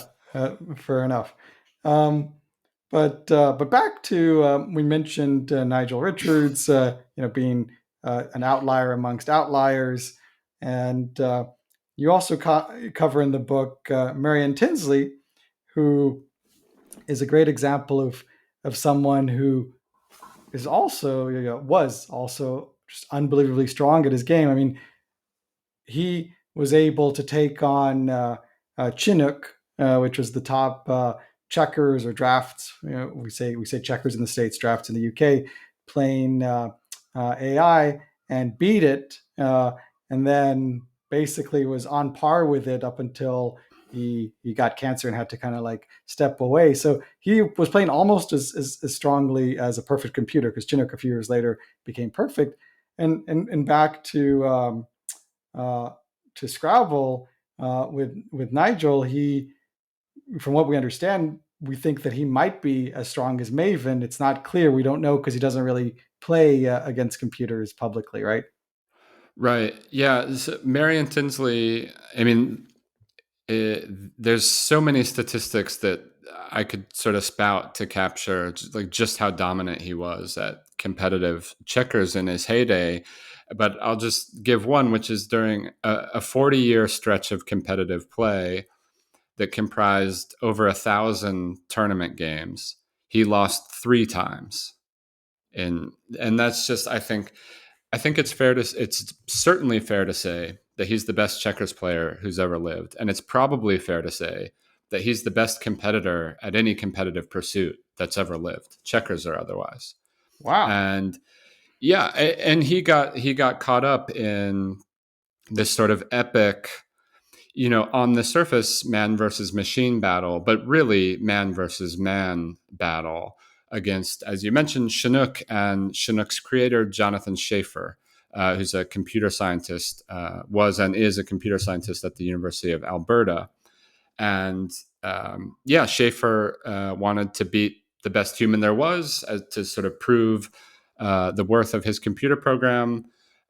fair enough. Um, but back to we mentioned Nigel Richards, being an outlier amongst outliers, and you also cover in the book Marion Tinsley, who is a great example of someone who is also was also just unbelievably strong at his game. I mean, he was able to take on Chinook, which was the top checkers or drafts. We say checkers in the States, drafts in the UK, playing AI and beat it, and then basically was on par with it up until he got cancer and had to kind of like step away. So he was playing almost as strongly as a perfect computer, because Chinook a few years later became perfect. And back uh, to Scrabble with Nigel, he, from what we understand, we think that he might be as strong as Maven. It's not clear. We don't know because he doesn't really play against computers publicly, right? Right. Yeah. So Marion Tinsley, I mean, it, there's so many statistics that I could sort of spout to capture like just how dominant he was at competitive checkers in his heyday. But I'll just give one, which is during a 40-year stretch of competitive play that comprised over 1,000 tournament games. He lost 3 times, and that's just, I think it's certainly fair to say that he's the best checkers player who's ever lived, and it's probably fair to say that he's the best competitor at any competitive pursuit that's ever lived, checkers or otherwise. Wow. And yeah, and he got caught up in this sort of epic, on the surface, man versus machine battle, but really man versus man battle against, as you mentioned, Chinook and Chinook's creator, Jonathan Schaefer, who's a computer scientist, was and is a computer scientist at the University of Alberta. And yeah, Schaefer wanted to beat the best human there was, to sort of prove the worth of his computer program.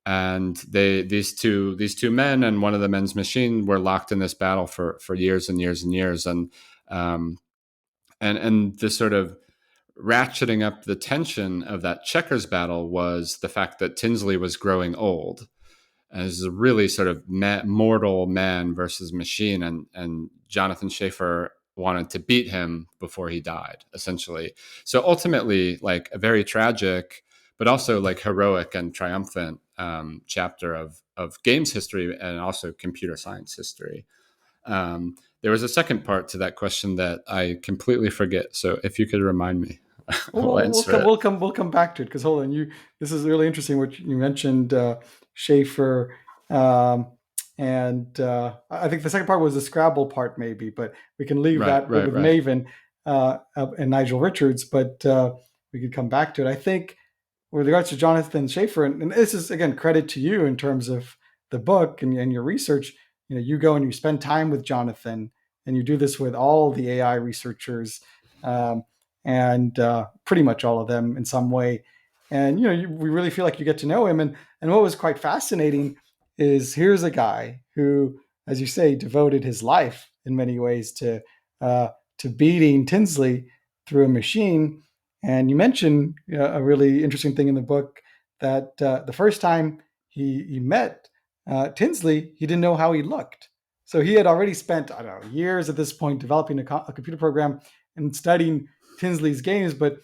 And these two men and one of the men's machine were locked in this battle for years and years and years. Um, and the sort of ratcheting up the tension of that checkers battle was the fact that Tinsley was growing old, as a really sort of mortal man versus machine, and Jonathan Schaefer wanted to beat him before he died, essentially. So ultimately, like a very tragic, but also like heroic and triumphant chapter of games history and also computer science history. There was a second part to that question that I completely forget. So if you could remind me, Well, I'll we'll answer come, it. we'll come back to it because hold on, you. This is really interesting. What you mentioned, Schaefer, um, and I think the second part was the Scrabble part, maybe, but we can leave Right, that with, right, right. Maven and Nigel Richards. But we could come back to it. I think with regards to Jonathan Schaefer, and this is again credit to you in terms of the book and your research. You know, you go and you spend time with Jonathan, and you do this with all the AI researchers. Um, and pretty much all of them in some way. And we really feel like you get to know him. And what was quite fascinating is here's a guy who, as you say, devoted his life in many ways to beating Tinsley through a machine. And you mentioned a really interesting thing in the book that the first time he met Tinsley, he didn't know how he looked. So he had already spent, I don't know, years at this point developing a computer program and studying Tinsley's games, but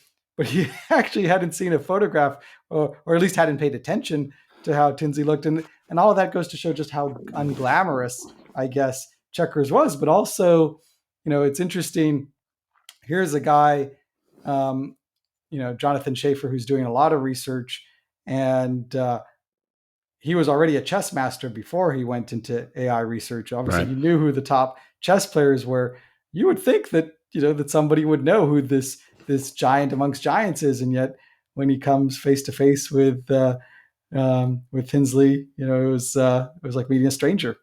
he actually hadn't seen a photograph, or at least hadn't paid attention to how Tinsley looked, and all of that goes to show just how unglamorous, I guess, checkers was. But also, it's interesting. Here's a guy, um, Jonathan Schaefer, who's doing a lot of research, and he was already a chess master before he went into AI research. Obviously, Right. he knew who the top chess players were. You would think that that somebody would know who this giant amongst giants is, and yet when he comes face to face with Tinsley, it was like meeting a stranger.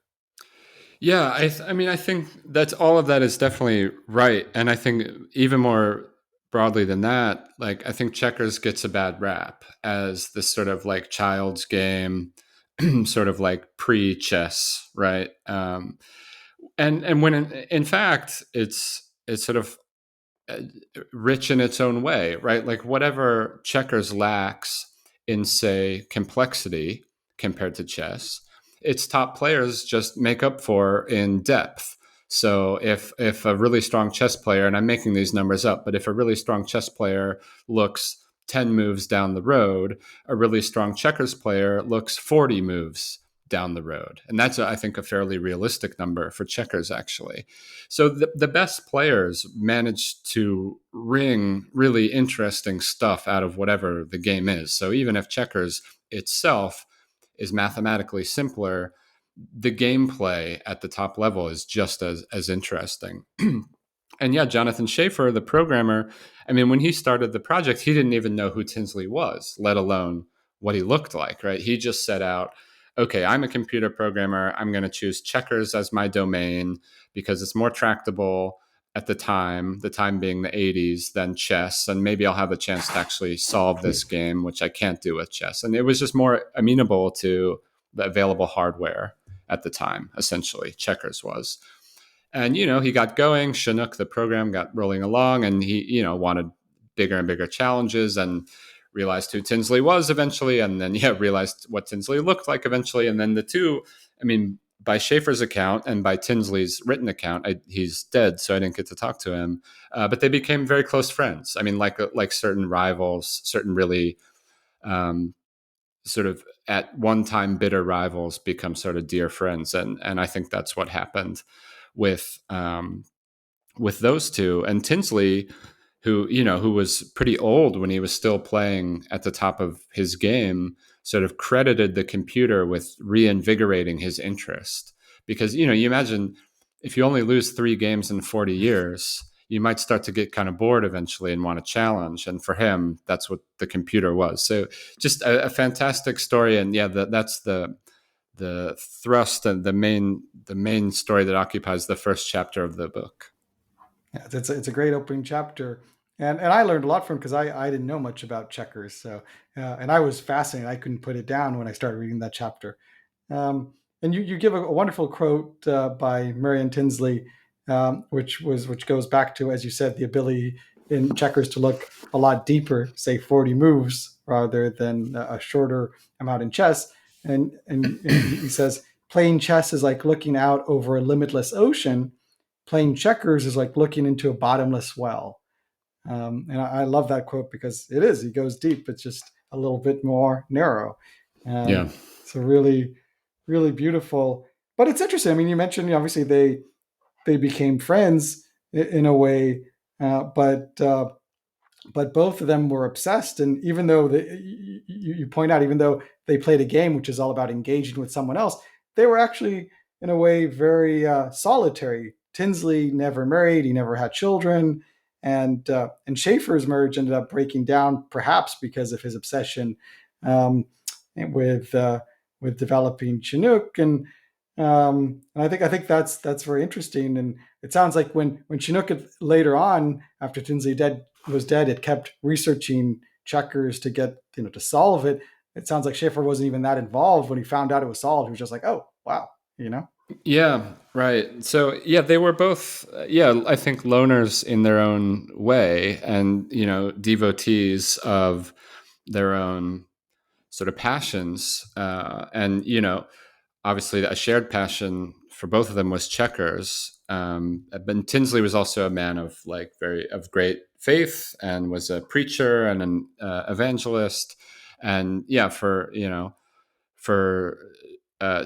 Yeah, I mean, I think that's all of that is definitely right, and I think even more broadly than that, like I think checkers gets a bad rap as this sort of like child's game, sort of like pre-chess, right? And when in fact it's sort of uh, rich in its own way, right? Like whatever checkers lacks in, say, complexity compared to chess, its top players just make up for in depth. So if a really strong chess player, and I'm making these numbers up, but if a really strong chess player looks 10 moves down the road, a really strong checkers player looks 40 moves down the road. And that's, I think, a fairly realistic number for checkers, actually. So the best players manage to wring really interesting stuff out of whatever the game is. So even if checkers itself is mathematically simpler, the gameplay at the top level is just as interesting. And yeah, Jonathan Schaefer, the programmer, I mean, when he started the project, he didn't even know who Tinsley was, let alone what he looked like, right? He just set out, okay, I'm a computer programmer. I'm going to choose checkers as my domain because it's more tractable at the time being the 80s, than chess. And maybe I'll have a chance to actually solve this game, which I can't do with chess. And it was just more amenable to the available hardware at the time, essentially, checkers was. And, he got going. Chinook, the program, got rolling along, and he, wanted bigger and bigger challenges and realized who Tinsley was eventually. And then, yeah, realized what Tinsley looked like eventually. And then the two, I mean, by Schaefer's account and by Tinsley's written account, he's dead, so I didn't get to talk to him. But they became very close friends. I mean, like certain rivals, certain really um, sort of at one time bitter rivals become sort of dear friends, and I think that's what happened with with those two. And Tinsley, who was pretty old when he was still playing at the top of his game, sort of credited the computer with reinvigorating his interest. Because you imagine if you only lose 3 games in 40 years, you might start to get kind of bored eventually and want a challenge. And for him, that's what the computer was. So just a fantastic story. And yeah, that's the thrust and the main story that occupies the first chapter of the book. Yeah, it's a great opening chapter, and I learned a lot from because I didn't know much about checkers, so and I was fascinated. I couldn't put it down when I started reading that chapter. And you give a wonderful quote by Marion Tinsley, which goes back to, as you said, the ability in checkers to look a lot deeper, say 40 moves rather than a shorter amount in chess. And he says playing chess is like looking out over a limitless ocean. Playing checkers is like looking into a bottomless well. And I love that quote because it is. He goes deep. It's just a little bit more narrow. Yeah. So really, really beautiful. But it's interesting. I mean, you mentioned obviously they became friends in a way, but both of them were obsessed. And even though you point out, even though they played a game which is all about engaging with someone else, they were actually in a way very solitary. Tinsley never married; he never had children, and Schaefer's marriage ended up breaking down, perhaps because of his obsession um, with with developing Chinook. And I think that's very interesting. And it sounds like when Chinook later on, after Tinsley was dead, it kept researching checkers to get to solve it. It sounds like Schaefer wasn't even that involved when he found out it was solved. He was just like, oh wow, you know. Yeah, right. So yeah, they were both I think loners in their own way, and devotees of their own sort of passions, and obviously a shared passion for both of them was checkers. But Tinsley was also a man of of great faith, and was a preacher and an evangelist. And yeah, for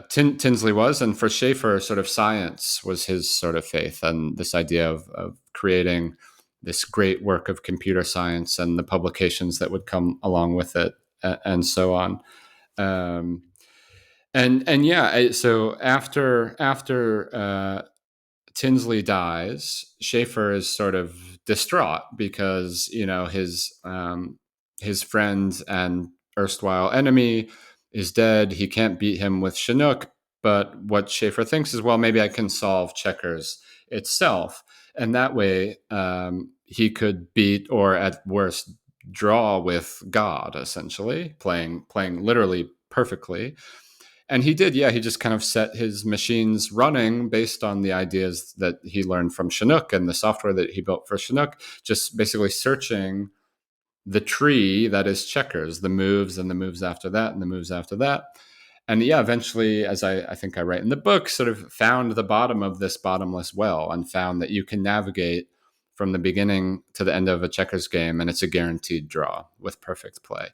Tinsley was, and for Schaefer, sort of science was his sort of faith, and this idea of creating this great work of computer science and the publications that would come along with it, and so on. Um, and yeah, so after Tinsley dies, Schaefer is sort of distraught because his friend and erstwhile enemy is dead. He can't beat him with Chinook, but what Schaefer thinks is, well, maybe I can solve checkers itself, and that way he could beat, or at worst draw, with God, essentially playing literally perfectly. And he did, yeah. He just kind of set his machines running based on the ideas that he learned from Chinook and the software that he built for Chinook, just basically searching the tree that is checkers, the moves and the moves after that and the moves after that. And yeah, eventually, as I think I write in the book, sort of found the bottom of this bottomless well, and found that you can navigate from the beginning to the end of a checkers game, and it's a guaranteed draw with perfect play.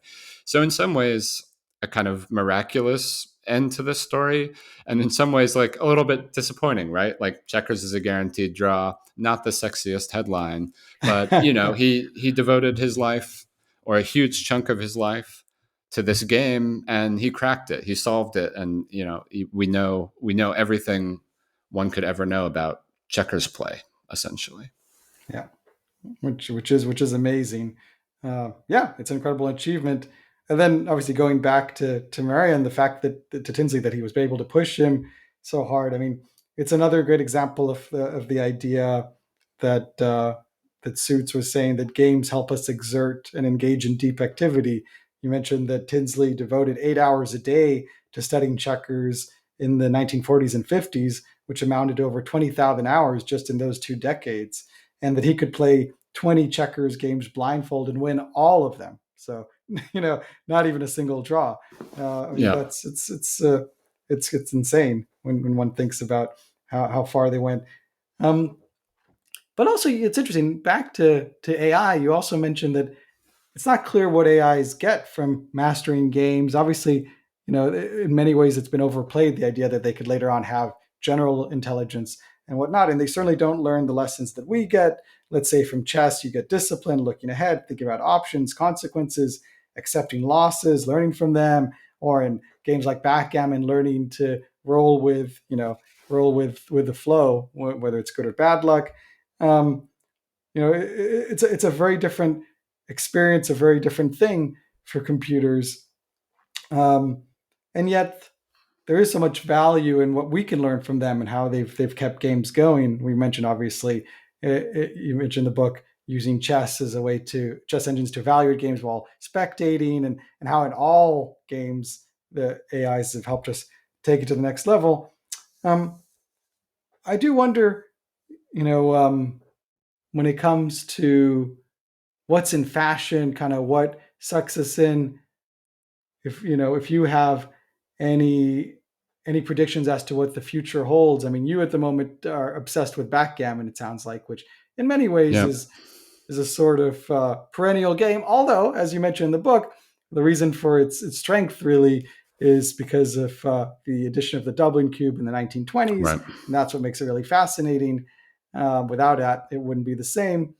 So in some ways, a kind of miraculous end to this story, and in some ways, like a little bit disappointing, right? Like checkers is a guaranteed draw, not the sexiest headline, but he devoted his life, or a huge chunk of his life, to this game, and he cracked it. He solved it, and we know everything one could ever know about checkers play, essentially. Yeah, which is amazing. Yeah, it's an incredible achievement. And then obviously going back to Marion, the fact that to Tinsley that he was able to push him so hard. I mean, it's another great example of the idea that that Suits was saying, that games help us exert and engage in deep activity. You mentioned that Tinsley devoted 8 hours a day to studying checkers in the 1940s and 50s, which amounted to over 20,000 hours just in those 2 decades, and that he could play 20 checkers games blindfold and win all of them. So, not even a single draw. I mean, Yeah. that's it's insane when one thinks about how far they went. Um, but also, it's interesting. Back to AI, you also mentioned that it's not clear what AIs get from mastering games. Obviously, in many ways, it's been overplayed, the idea that they could later on have general intelligence and whatnot. And they certainly don't learn the lessons that we get. Let's say from chess, you get discipline, looking ahead, thinking about options, consequences, accepting losses, learning from them. Or in games like Backgammon, learning to roll with the flow, whether it's good or bad luck. Um, it's a very different experience, a very different thing for computers, um, and yet there is so much value in what we can learn from them and how they've kept games going. We mentioned, obviously, you mentioned the book using chess as a way to chess engines to evaluate games while spectating, and how in all games the AIs have helped us take it to the next level. I do wonder, when it comes to what's in fashion, kind of what sucks us in. If you have any predictions as to what the future holds. I mean, you at the moment are obsessed with backgammon, it sounds like, which in many ways Yeah. is a sort of perennial game. Although, as you mentioned in the book, the reason for its strength really is because of the addition of the Dublin cube in the 1920s, Right. and that's what makes it really fascinating. Without that, it wouldn't be the same.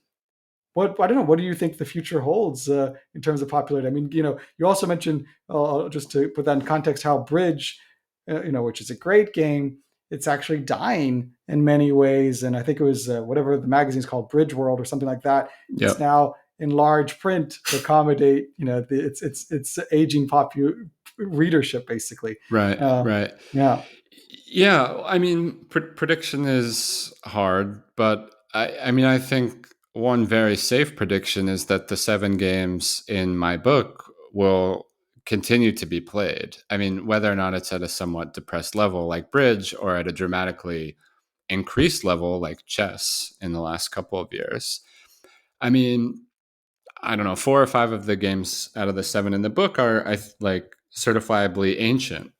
What I don't know. What do you think the future holds in terms of popularity? I mean, you also mentioned, just to put that in context, how Bridge, which is a great game, it's actually dying in many ways. And I think it was whatever the magazine's called, Bridge World or something like that. It's Yep. now in large print to accommodate, its aging readership, basically. Right. Right. Yeah. Yeah. I mean, prediction is hard, but I mean, I think one very safe prediction is that the 7 games in my book will continue to be played. I mean, whether or not it's at a somewhat depressed level like Bridge or at a dramatically increased level like chess in the last couple of years. I mean, I don't know, 4 or 5 of the games out of the 7 in the book are like certifiably ancient,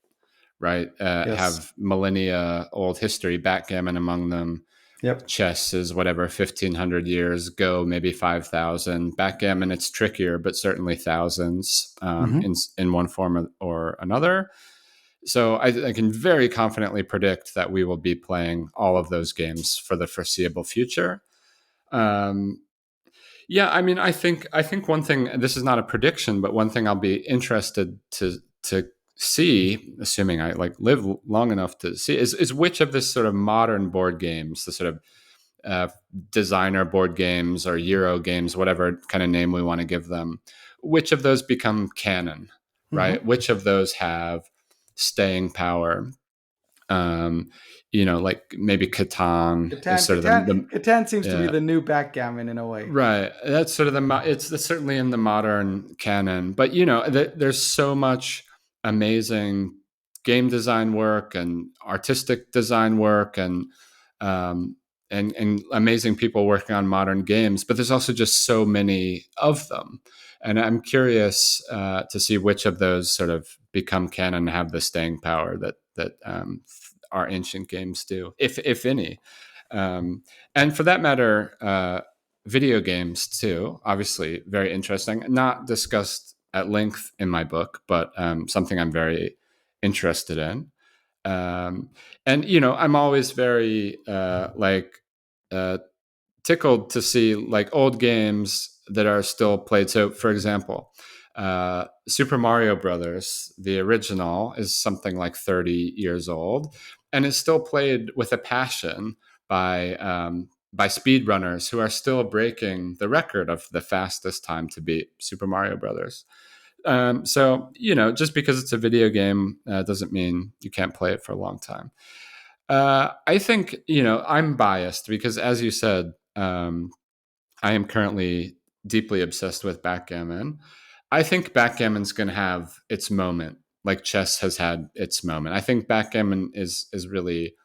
right? Yes. Have millennia old history, backgammon among them. Yep. Chess is whatever 1,500 years, Go maybe 5,000. Backgammon, it's trickier, but certainly thousands Mm-hmm. in one form or another. So I can very confidently predict that we will be playing all of those games for the foreseeable future. Um, yeah, I mean, I think one thing. This is not a prediction, but one thing I'll be interested to see, assuming I like live long enough to see, is which of this sort of modern board games, the sort of uh, designer board games or Euro games, whatever kind of name we want to give them, which of those become canon, right? Mm-hmm. Which of those have staying power? Um, like maybe Catan is Catan, sort of Catan, Catan seems to be yeah, the new backgammon in a way. right. That's sort of it's certainly in the modern canon, but there's so much amazing game design work and artistic design work um, and amazing people working on modern games. But there's also just so many of them, and I'm curious to see which of those sort of become canon and have the staying power that our ancient games do, if any. And for that matter, video games too. Obviously, very interesting. Not discussed at length in my book, but something I'm very interested in. Um, and I'm always very uh, tickled to see like old games that are still played. So, for example, Super Mario Brothers, the original, is something like 30 years old, and is still played with a passion by speedrunners who are still breaking the record of the fastest time to beat Super Mario Brothers. So, just because it's a video game doesn't mean you can't play it for a long time. I think, I'm biased because, as you said, I am currently deeply obsessed with backgammon. I think backgammon's going to have its moment, like chess has had its moment. I think backgammon is really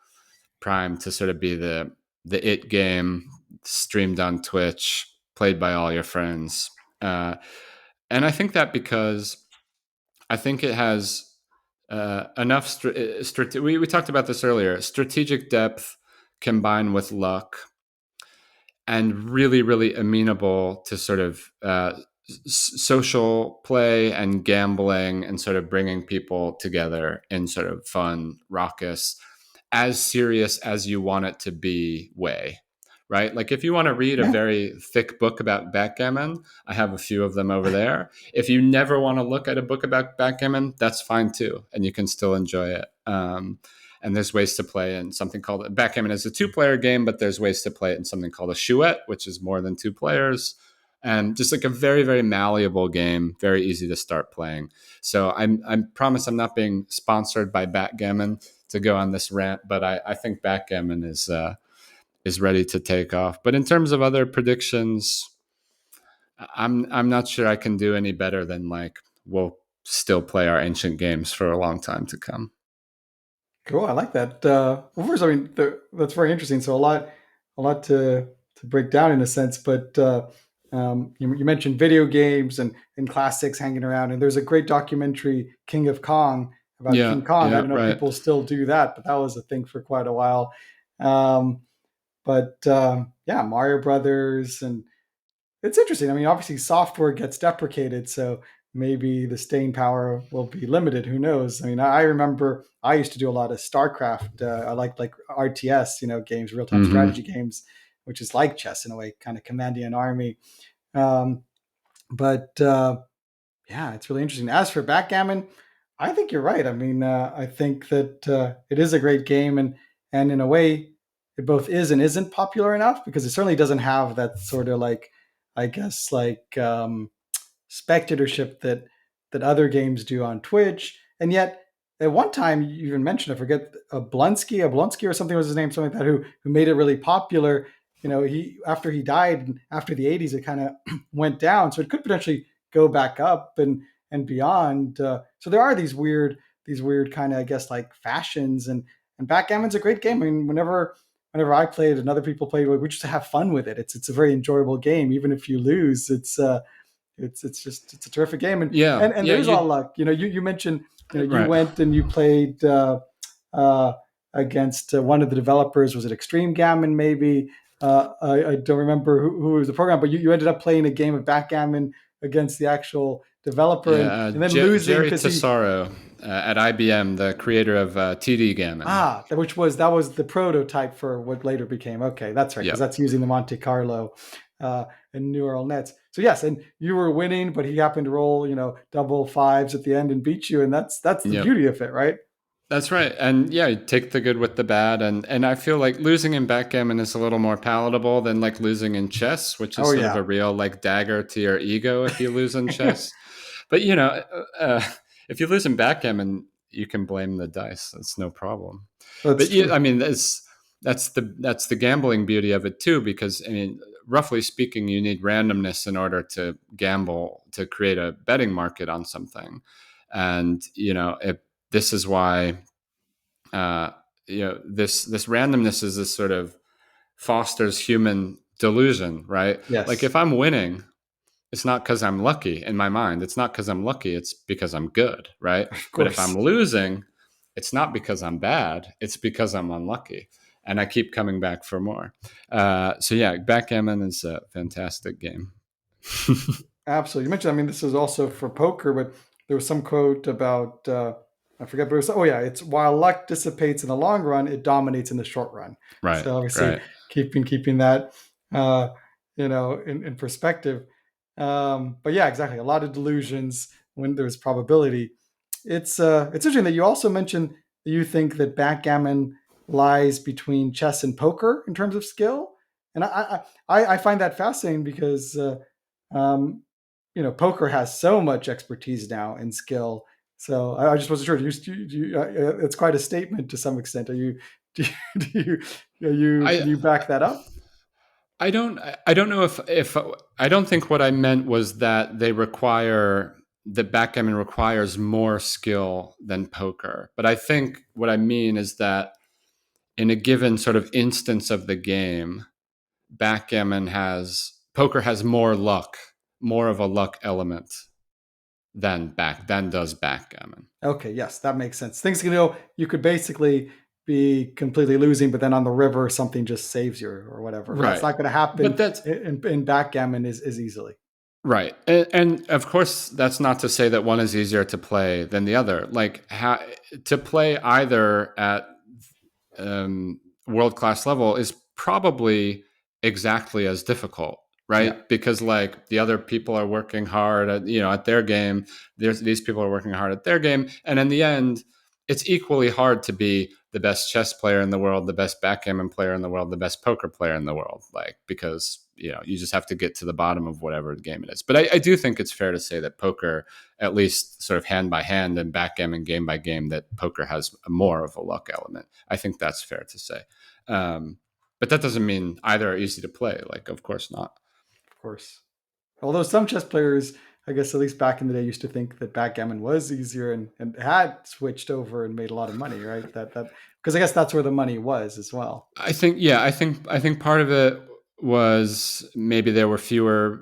primed to sort of be the it game, streamed on Twitch, played by all your friends. Uh, and I think that because I think it has enough. We talked about this earlier. Strategic depth combined with luck, and really, really amenable to sort of social play and gambling, and sort of bringing people together in sort of fun, raucous, as serious as you want it to be way. Right? Like if you want to read a Yeah. very thick book about backgammon, I have a few of them over there. If you never want to look at a book about backgammon, that's fine too, and you can still enjoy it. And there's ways to play in something called backgammon is a 2-player game, but there's ways to play it in something called a chouette, which is more than 2 players. and just like a very, very malleable game, very easy to start playing. So I promise I'm not being sponsored by Backgammon to go on this rant, but I think Backgammon is ready to take off. But in terms of other predictions, I'm not sure I can do any better than like we'll still play our ancient games for a long time to come. Cool. I like that. Well, first, I mean, that's very interesting. So a lot to break down in a sense. But you mentioned video games and classics hanging around, and there's a great documentary, King of Kong, about Yeah, King Kong. I yeah, don't know if right. people still do that, but that was a thing for quite a while. Um, but yeah, Mario Brothers, and it's interesting. I mean, obviously, software gets deprecated, so maybe the staying power will be limited. Who knows? I mean, I remember I used to do a lot of StarCraft. I liked like RTS, games, real time strategy Hmm. games, which is like chess in a way, kind of commanding an army. Um, but yeah, it's really interesting. As for backgammon, I think you're right. I mean, I think that it is a great game, and in a way, it both is and isn't popular enough because it certainly doesn't have that sort of like, I guess, like spectatorship that other games do on Twitch. And yet, at one time, you even mentioned, I forget, a Blonsky or something was his name, something like that, who made it really popular. He after he died, after the '80s, it kind of went down, so it could potentially go back up and beyond. So there are these weird kind of, I guess, like fashions, and backgammon's a great game. I mean, whenever I played and other people played, we just have fun with it. It's a very enjoyable game, even if you lose. It's a terrific game, and Yeah, and and yeah. there is a lot You of luck. You mentioned, you right. went and you played uh, against one of the developers. Was it Extreme Gammon? Maybe I don't remember who was the program, but you ended up playing a game of backgammon against the actual developer, Yeah, and then losing Jerry because he Tesoro at IBM, the creator of TD Gammon. that was the prototype for what later became. Okay, that's right, because Yep, that's using the Monte Carlo uh, and neural nets. So yes, and you were winning, but he happened to roll, double fives at the end and beat you, and that's the yep. beauty of it, right? That's right. And yeah, you take the good with the bad. And I feel like losing in backgammon is a little more palatable than like losing in chess, which is Oh sort of a yeah, real like dagger to your ego if you lose in chess. But if you lose in backgammon, you can blame the dice. That's no problem. that's But yeah, true. I mean, that's the gambling beauty of it too, because I mean, roughly speaking, you need randomness in order to gamble to create a betting market on something. And this is why uh, this randomness is this sort of fosters human delusion, right? Like Yes, if I'm winning, it's not because I'm lucky in my mind. It's not because I'm lucky. It's because I'm good, right? of But if I'm course. losing, it's not because I'm bad. It's because I'm unlucky, and I keep coming back for more. So yeah, backgammon is a fantastic game. Absolutely. You mentioned, I mean, this is also for poker, but there was some quote about, I forget, but it was, oh yeah, it's while luck dissipates in the long run, it dominates in the short run. Right, So obviously right. keeping that, uh, in perspective. But yeah, exactly. A lot of delusions when there's probability. It's interesting that you also mentioned that you think that backgammon lies between chess and poker in terms of skill. And I find that fascinating because, um, poker has so much expertise now and skill. So I just wasn't sure. It's quite a statement to some extent. Are you, do you, do you, I can you back that up? I don't know if I don't think what I meant was that that backgammon requires more skill than poker. But I think what I mean is that in a given sort of instance of the game, poker has more luck, more of a luck element than does backgammon. Okay, yes, that makes sense. Things you could basically be completely losing, but then on the river something just saves you or whatever. That's Right. not going to But happen that's in backgammon is easily. right. And of course, that's not to say that one is easier to play than the other. Like to play either at world class level is probably exactly as difficult, Yeah. right? Because like the other people are working hard at their game. These people are working hard at their game, and in the end, it's equally hard to be the best chess player in the world, the best backgammon player in the world, the best poker player in the world, like because you just have to get to the bottom of whatever game it is. But I do think it's fair to say that poker, at least sort of hand by hand and backgammon game by game, that poker has more of a luck element. I think that's fair to say. But that doesn't mean either are easy to play. Like, of course not. Of course. Although some chess players, I guess at least back in the day, used to think that backgammon was easier and had switched over and made a lot of money, right? That because I guess that's where the money was as well. I think part of it was maybe there were fewer,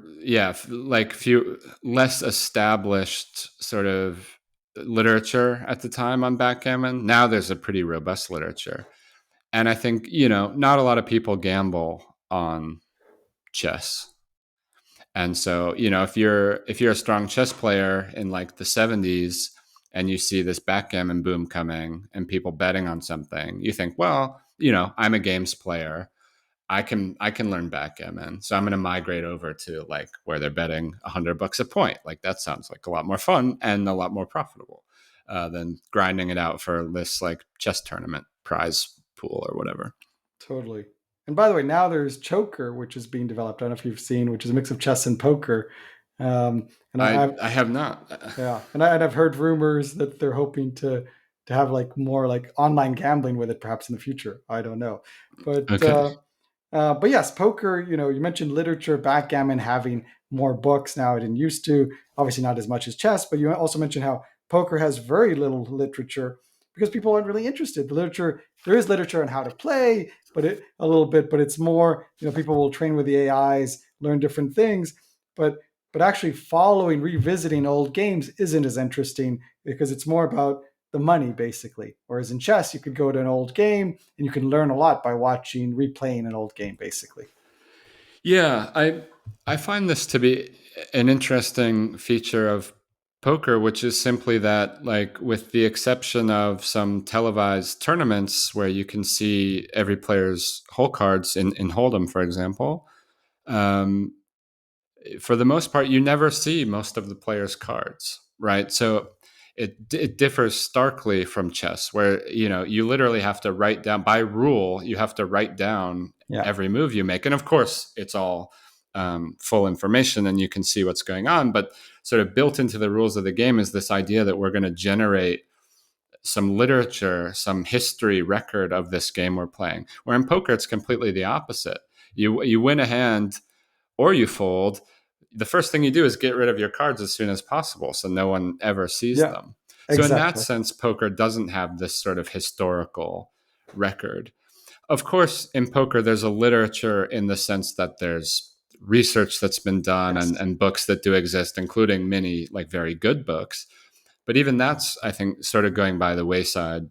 few less established sort of literature at the time on backgammon. Now there's a pretty robust literature. And I think, not a lot of people gamble on chess. And so, if you're a strong chess player in like the 70s and you see this backgammon boom coming and people betting on something, you think, well, I'm a games player. I can learn backgammon. So I'm going to migrate over to like where they're betting $100 a point. Like that sounds like a lot more fun and a lot more profitable than grinding it out for this like chess tournament prize pool or whatever. Totally. And by the way, now there's Choker, which is being developed. I don't know if you've seen, which is a mix of chess and poker. And I have not. Yeah, and I've heard rumors that they're hoping to have like more like online gambling with it, perhaps in the future. I don't know, but Okay. but yes, poker. You mentioned literature, backgammon having more books now. It didn't used to. Obviously, not as much as chess, but you also mentioned how poker has very little literature because people aren't really interested. The literature, there is literature on how to play, but a little bit, but it's more. People will train with the AIs, learn different things, but actually following, revisiting old games isn't as interesting because it's more about the money, basically. Whereas in chess, you could go to an old game and you can learn a lot by watching, replaying an old game, basically. Yeah, I find this to be an interesting feature of poker, which is simply that, like, with the exception of some televised tournaments where you can see every player's hole cards in Hold'em, for example, um, for the most part, you never see most of the players' cards, right? So it differs starkly from chess, where you literally have to write down by rule. You have to write down Yeah. every move you make, and of course, it's all full information, and you can see what's going on. But sort of built into the rules of the game is this idea that we're going to generate some literature, some history record of this game we're playing. Where in poker, it's completely the opposite. You win a hand or you fold, the first thing you do is get rid of your cards as soon as possible so no one ever sees Yeah, them. So in that exactly. sense, poker doesn't have this sort of historical record. Of course, in poker, there's a literature in the sense that there's research that's been done Yes. and books that do exist, including many like very good books. But even that's, I think, sort of going by the wayside,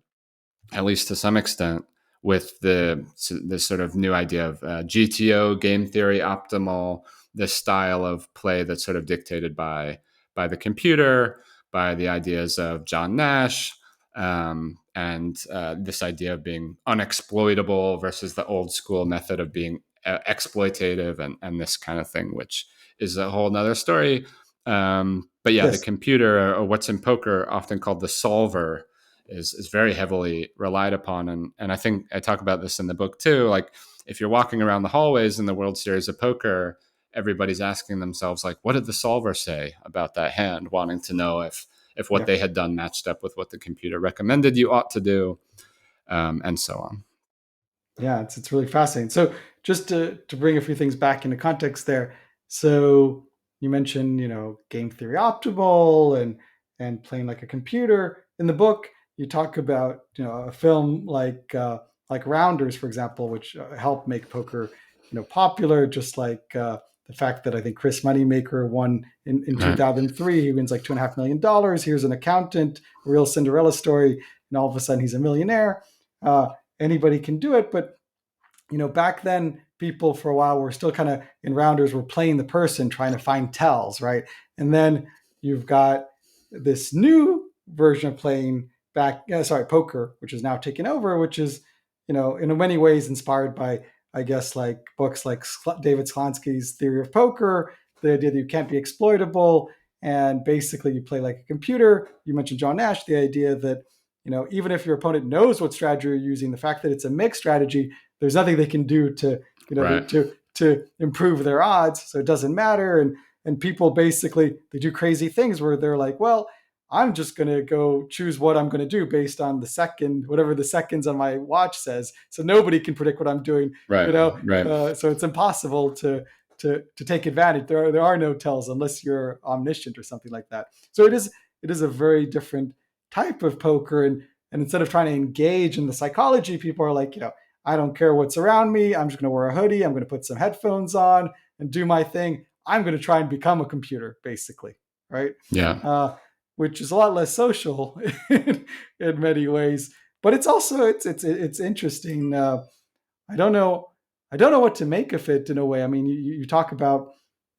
at least to some extent, with this sort of new idea of GTO, game theory optimal, this style of play that's sort of dictated by the computer, by the ideas of John Nash, and this idea of being unexploitable versus the old school method of being exploitative, and this kind of thing, which is a whole nother story. But yeah, the Yes. computer, or what's in poker often called the solver, is very heavily relied upon. And I think I talk about this in the book too. Like, if you're walking around the hallways in the World Series of Poker, everybody's asking themselves, like, what did the solver say about that hand, wanting to know if what Yeah. they had done matched up with what the computer recommended you ought to do, and so on. Yeah, it's really fascinating. So just to bring a few things back into context there. So you mentioned, game theory optimal and playing like a computer. In the book, you talk about, a film like Rounders, for example, which helped make poker, popular, just like the fact that I think Chris Moneymaker won in Right. 2003. He wins like $2.5 million. Here's an accountant, a real Cinderella story, and all of a sudden he's a millionaire. Anybody can do it, but back then people for a while were still kind of in Rounders were playing the person trying to find tells, right? And then you've got this new version of playing poker, which is now taken over, which is in many ways inspired by, I guess, like books like David Sklansky's Theory of Poker, the idea that you can't be exploitable, and basically you play like a computer. You mentioned John Nash, the idea that even if your opponent knows what strategy you're using, the fact that it's a mixed strategy, there's nothing they can do to Right. to improve their odds, so it doesn't matter. And people basically, they do crazy things where they're like, well, I'm just going to go choose what I'm going to do based on the second, whatever the seconds on my watch says. So nobody can predict what I'm doing, Right. Right. so it's impossible to take advantage. There are no tells unless you're omniscient or something like that. So it is a very different type of poker. And instead of trying to engage in the psychology, people are like, I don't care what's around me. I'm just going to wear a hoodie. I'm going to put some headphones on and do my thing. I'm going to try and become a computer, basically, right? Yeah. Which is a lot less social in many ways. But it's also it's interesting. I don't know. I don't know what to make of it in a way. I mean, you talk about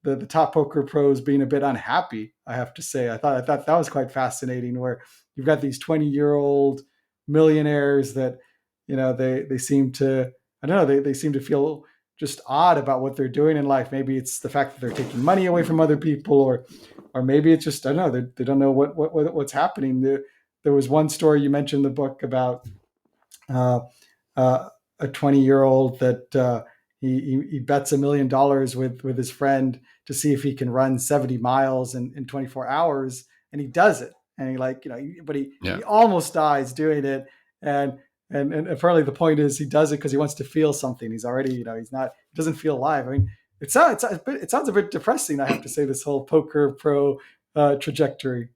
the top poker pros being a bit unhappy. I have to say, I thought that was quite fascinating. Where you've got these 20-year-old millionaires that they seem to, I don't know, they seem to feel just odd about what they're doing in life. Maybe it's the fact that they're taking money away from other people, or maybe it's just, I don't know, they don't know what's happening. There was one story you mentioned in the book about uh, a 20-year-old that he bets $1 million with his friend to see if he can run 70 miles in 24 hours, and he does it. And he but he almost dies doing it. And apparently the point is he does it because he wants to feel something. He's already, he doesn't feel alive. I mean, it sounds a bit depressing, I have to say, this whole poker pro trajectory.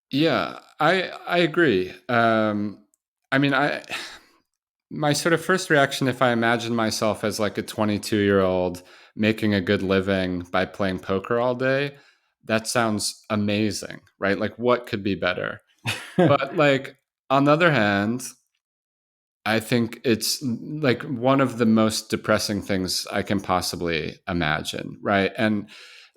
Yeah, I agree. I mean, my sort of first reaction, if I imagine myself as like a 22-year-old making a good living by playing poker all day, that sounds amazing, right? Like, what could be better? But like, on the other hand, I think it's like one of the most depressing things I can possibly imagine, right? And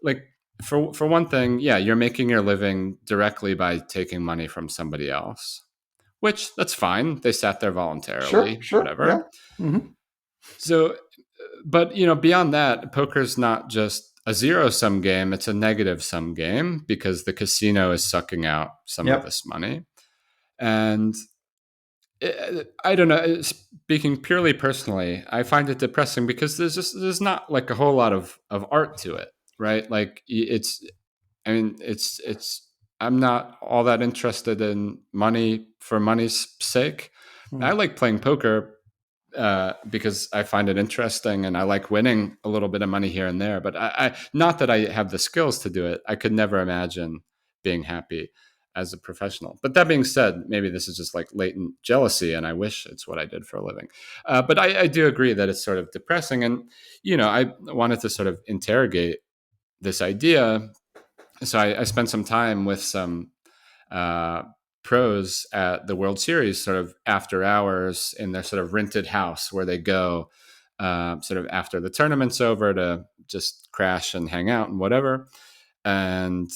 like, for one thing, yeah, you're making your living directly by taking money from somebody else, which that's fine. They sat there Sure, voluntarily, sure, yeah. whatever. Mm-hmm. So, but beyond that, poker's not just a zero sum game, it's a negative sum game because the casino is sucking out some of Yep. this money. And I don't know. Speaking purely personally, I find it depressing because there's not like a whole lot of art to it, right? Like it's I'm not all that interested in money for money's sake. I Hmm. like playing poker because I find it interesting and I like winning a little bit of money here and there. But I not that I have the skills to do it. I could never imagine being happy as a professional. But that being said, maybe this is just like latent jealousy, and I wish it's what I did for a living. But I do agree that it's sort of depressing, and I wanted to sort of interrogate this idea. So I spent some time with some uh, pros at the World Series, sort of after hours in their sort of rented house where they go sort of after the tournament's over to just crash and hang out and whatever. And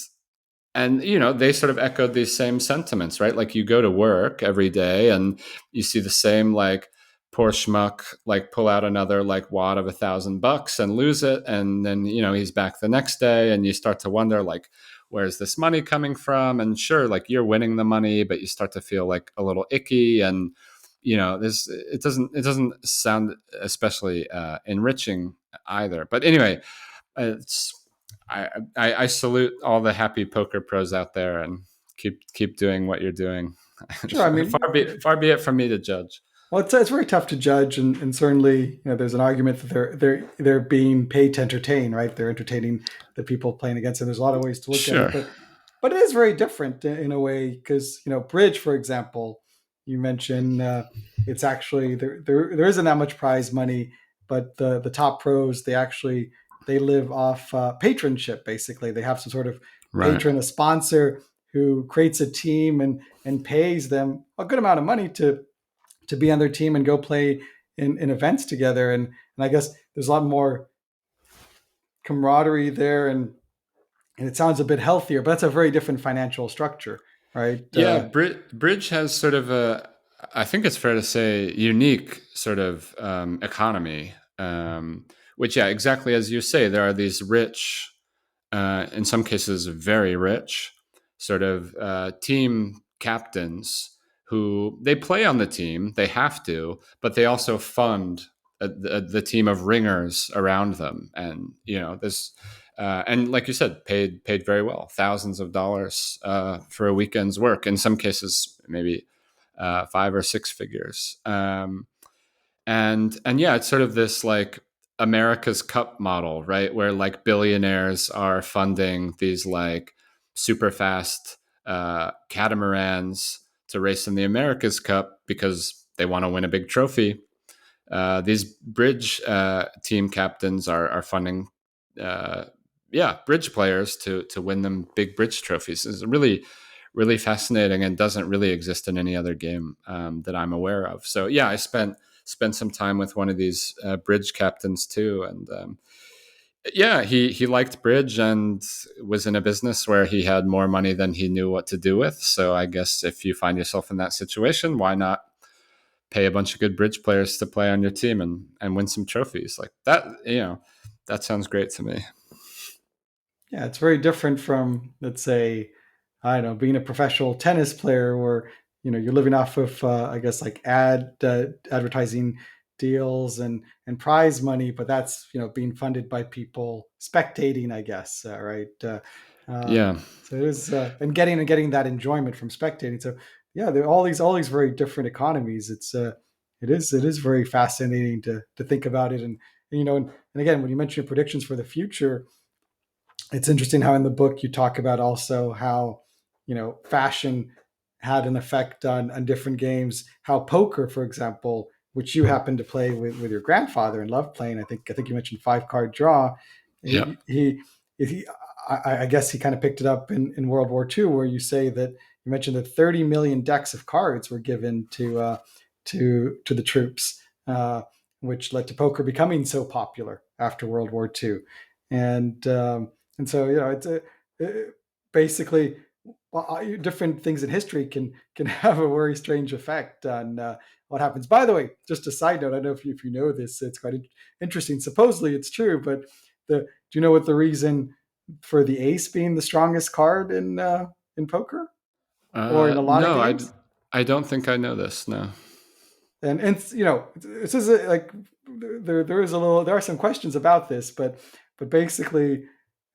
they sort of echoed these same sentiments, right? Like, you go to work every day and you see the same like poor schmuck like pull out another like wad of $1,000 and lose it, and then he's back the next day, and you start to wonder like, where's this money coming from? And sure, like, you're winning the money, but you start to feel like a little icky, and this it doesn't sound especially enriching either. But anyway, it's I salute all the happy poker pros out there, and keep doing what you're doing. Sure. I mean, far be it from me to judge. well, it's very tough to judge, and certainly, there's an argument that they're being paid to entertain, right? They're entertaining the people playing against them. There's a lot of ways to look at it, Sure. but it is very different in a way, because bridge, for example, you mentioned, it's actually there isn't that much prize money, but the top pros, they live off patronship. Basically, they have some sort of Right. patron, a sponsor who creates a team and pays them a good amount of money to be on their team and go play in events together. And I guess there's a lot more camaraderie there, and it sounds a bit healthier, but that's a very different financial structure, right? Yeah, bridge has sort of I think it's fair to say, unique sort of economy, which, yeah, exactly as you say, there are these rich, in some cases very rich, sort of team captains who they play on the team, they have to, but they also fund the team of ringers around them, and this. And like you said, paid very well, thousands of dollars for a weekend's work. In some cases, maybe 5 or 6 figures. And yeah, it's sort of this like America's Cup model, right? Where like billionaires are funding these like super fast catamarans to race in the America's Cup because they want to win a big trophy. These bridge team captains are funding, bridge players to win them big bridge trophies. It's really, really fascinating and doesn't really exist in any other game that I'm aware of. So yeah, I spent some time with one of these bridge captains too, and yeah, he liked bridge and was in a business where he had more money than he knew what to do with. So I guess if you find yourself in that situation, why not pay a bunch of good bridge players to play on your team and win some trophies like that? That sounds great to me. Yeah, it's very different from, let's say, I don't know, being a professional tennis player where, you're living off of, I guess, like advertising deals and prize money, but that's, being funded by people spectating, I guess, right? Yeah. So it is, and getting that enjoyment from spectating. So yeah, there are all these very different economies. It is very fascinating to think about it, and again, when you mention your predictions for the future, it's interesting how in the book you talk about also how fashion had an effect on different games. How poker, for example, which you happen to play with your grandfather and love playing. I think you mentioned 5 card draw. Yeah. He I guess he kind of picked it up in World War II, where you say that you mentioned that 30 million decks of cards were given to the troops, which led to poker becoming so popular after World War II. And so it's basically different things in history can have a very strange effect on what happens. By the way, just a side note, I don't know if you know this, it's quite interesting. Supposedly it's true, but do you know what the reason for the ace being the strongest card in poker or in a lot of No, games? I don't think I know this. No. And this is like there are some questions about this, but basically,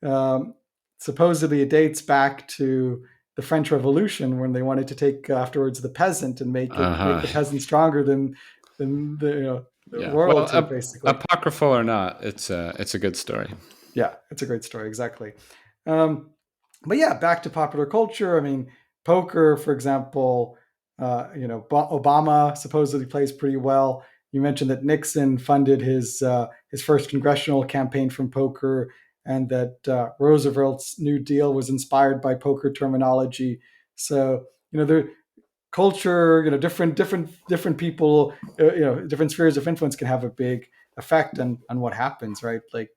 um, supposedly it dates back to the French Revolution when they wanted to take afterwards the peasant and make Uh-huh. the peasant stronger than the Yeah. Well, royalty, basically. apocryphal or not, it's a good story. Yeah, it's a great story, exactly. Um, but yeah, back to popular culture. I mean, poker, for example, Obama supposedly plays pretty well. You mentioned that Nixon funded his first congressional campaign from poker, and that Roosevelt's New Deal was inspired by poker terminology. So the culture, different people, different spheres of influence can have a big effect on what happens, right? Like.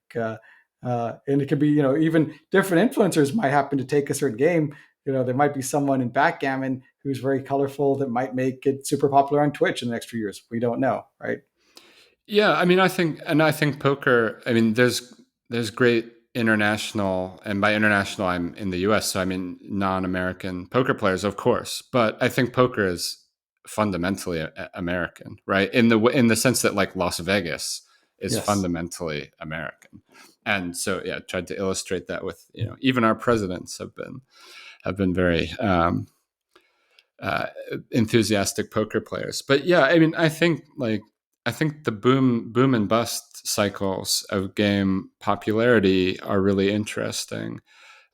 And it could be, even different influencers might happen to take a certain game. There might be someone in Backgammon who's very colorful that might make it super popular on Twitch in the next few years. We don't know, right? Yeah, I mean, I think poker. I mean, there's great international, and by international, I'm in the U.S., so I mean non-American poker players, of course. But I think poker is fundamentally American, right? In the sense that like Las Vegas is Yes. fundamentally American, and so yeah, I tried to illustrate that with even our presidents have been very uh, enthusiastic poker players. But yeah, I mean, I think the boom and bust cycles of game popularity are really interesting.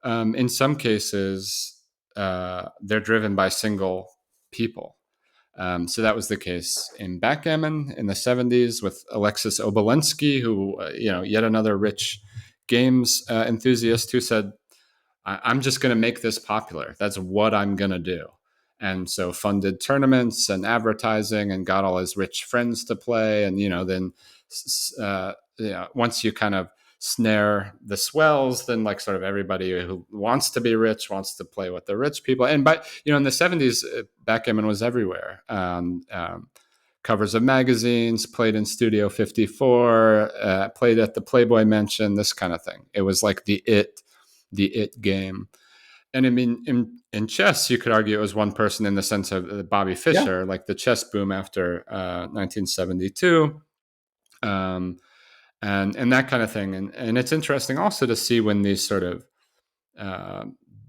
In some cases, they're driven by single people. So that was the case in Backgammon in the 70s with Alexis Obolensky, who, yet another rich games enthusiast who said, I'm just going to make this popular. That's what I'm going to do. And so funded tournaments and advertising and got all his rich friends to play. And, then once you kind of snare the swells, then like sort of everybody who wants to be rich wants to play with the rich people. And in the 70s, backgammon was everywhere. Covers of magazines, played in Studio 54, played at the Playboy Mansion, this kind of thing. It was like the it game. And I mean, in chess, you could argue it was one person in the sense of Bobby Yeah. Fischer, like the chess boom after 1972. um, and that kind of thing. And it's interesting also to see when these sort of uh,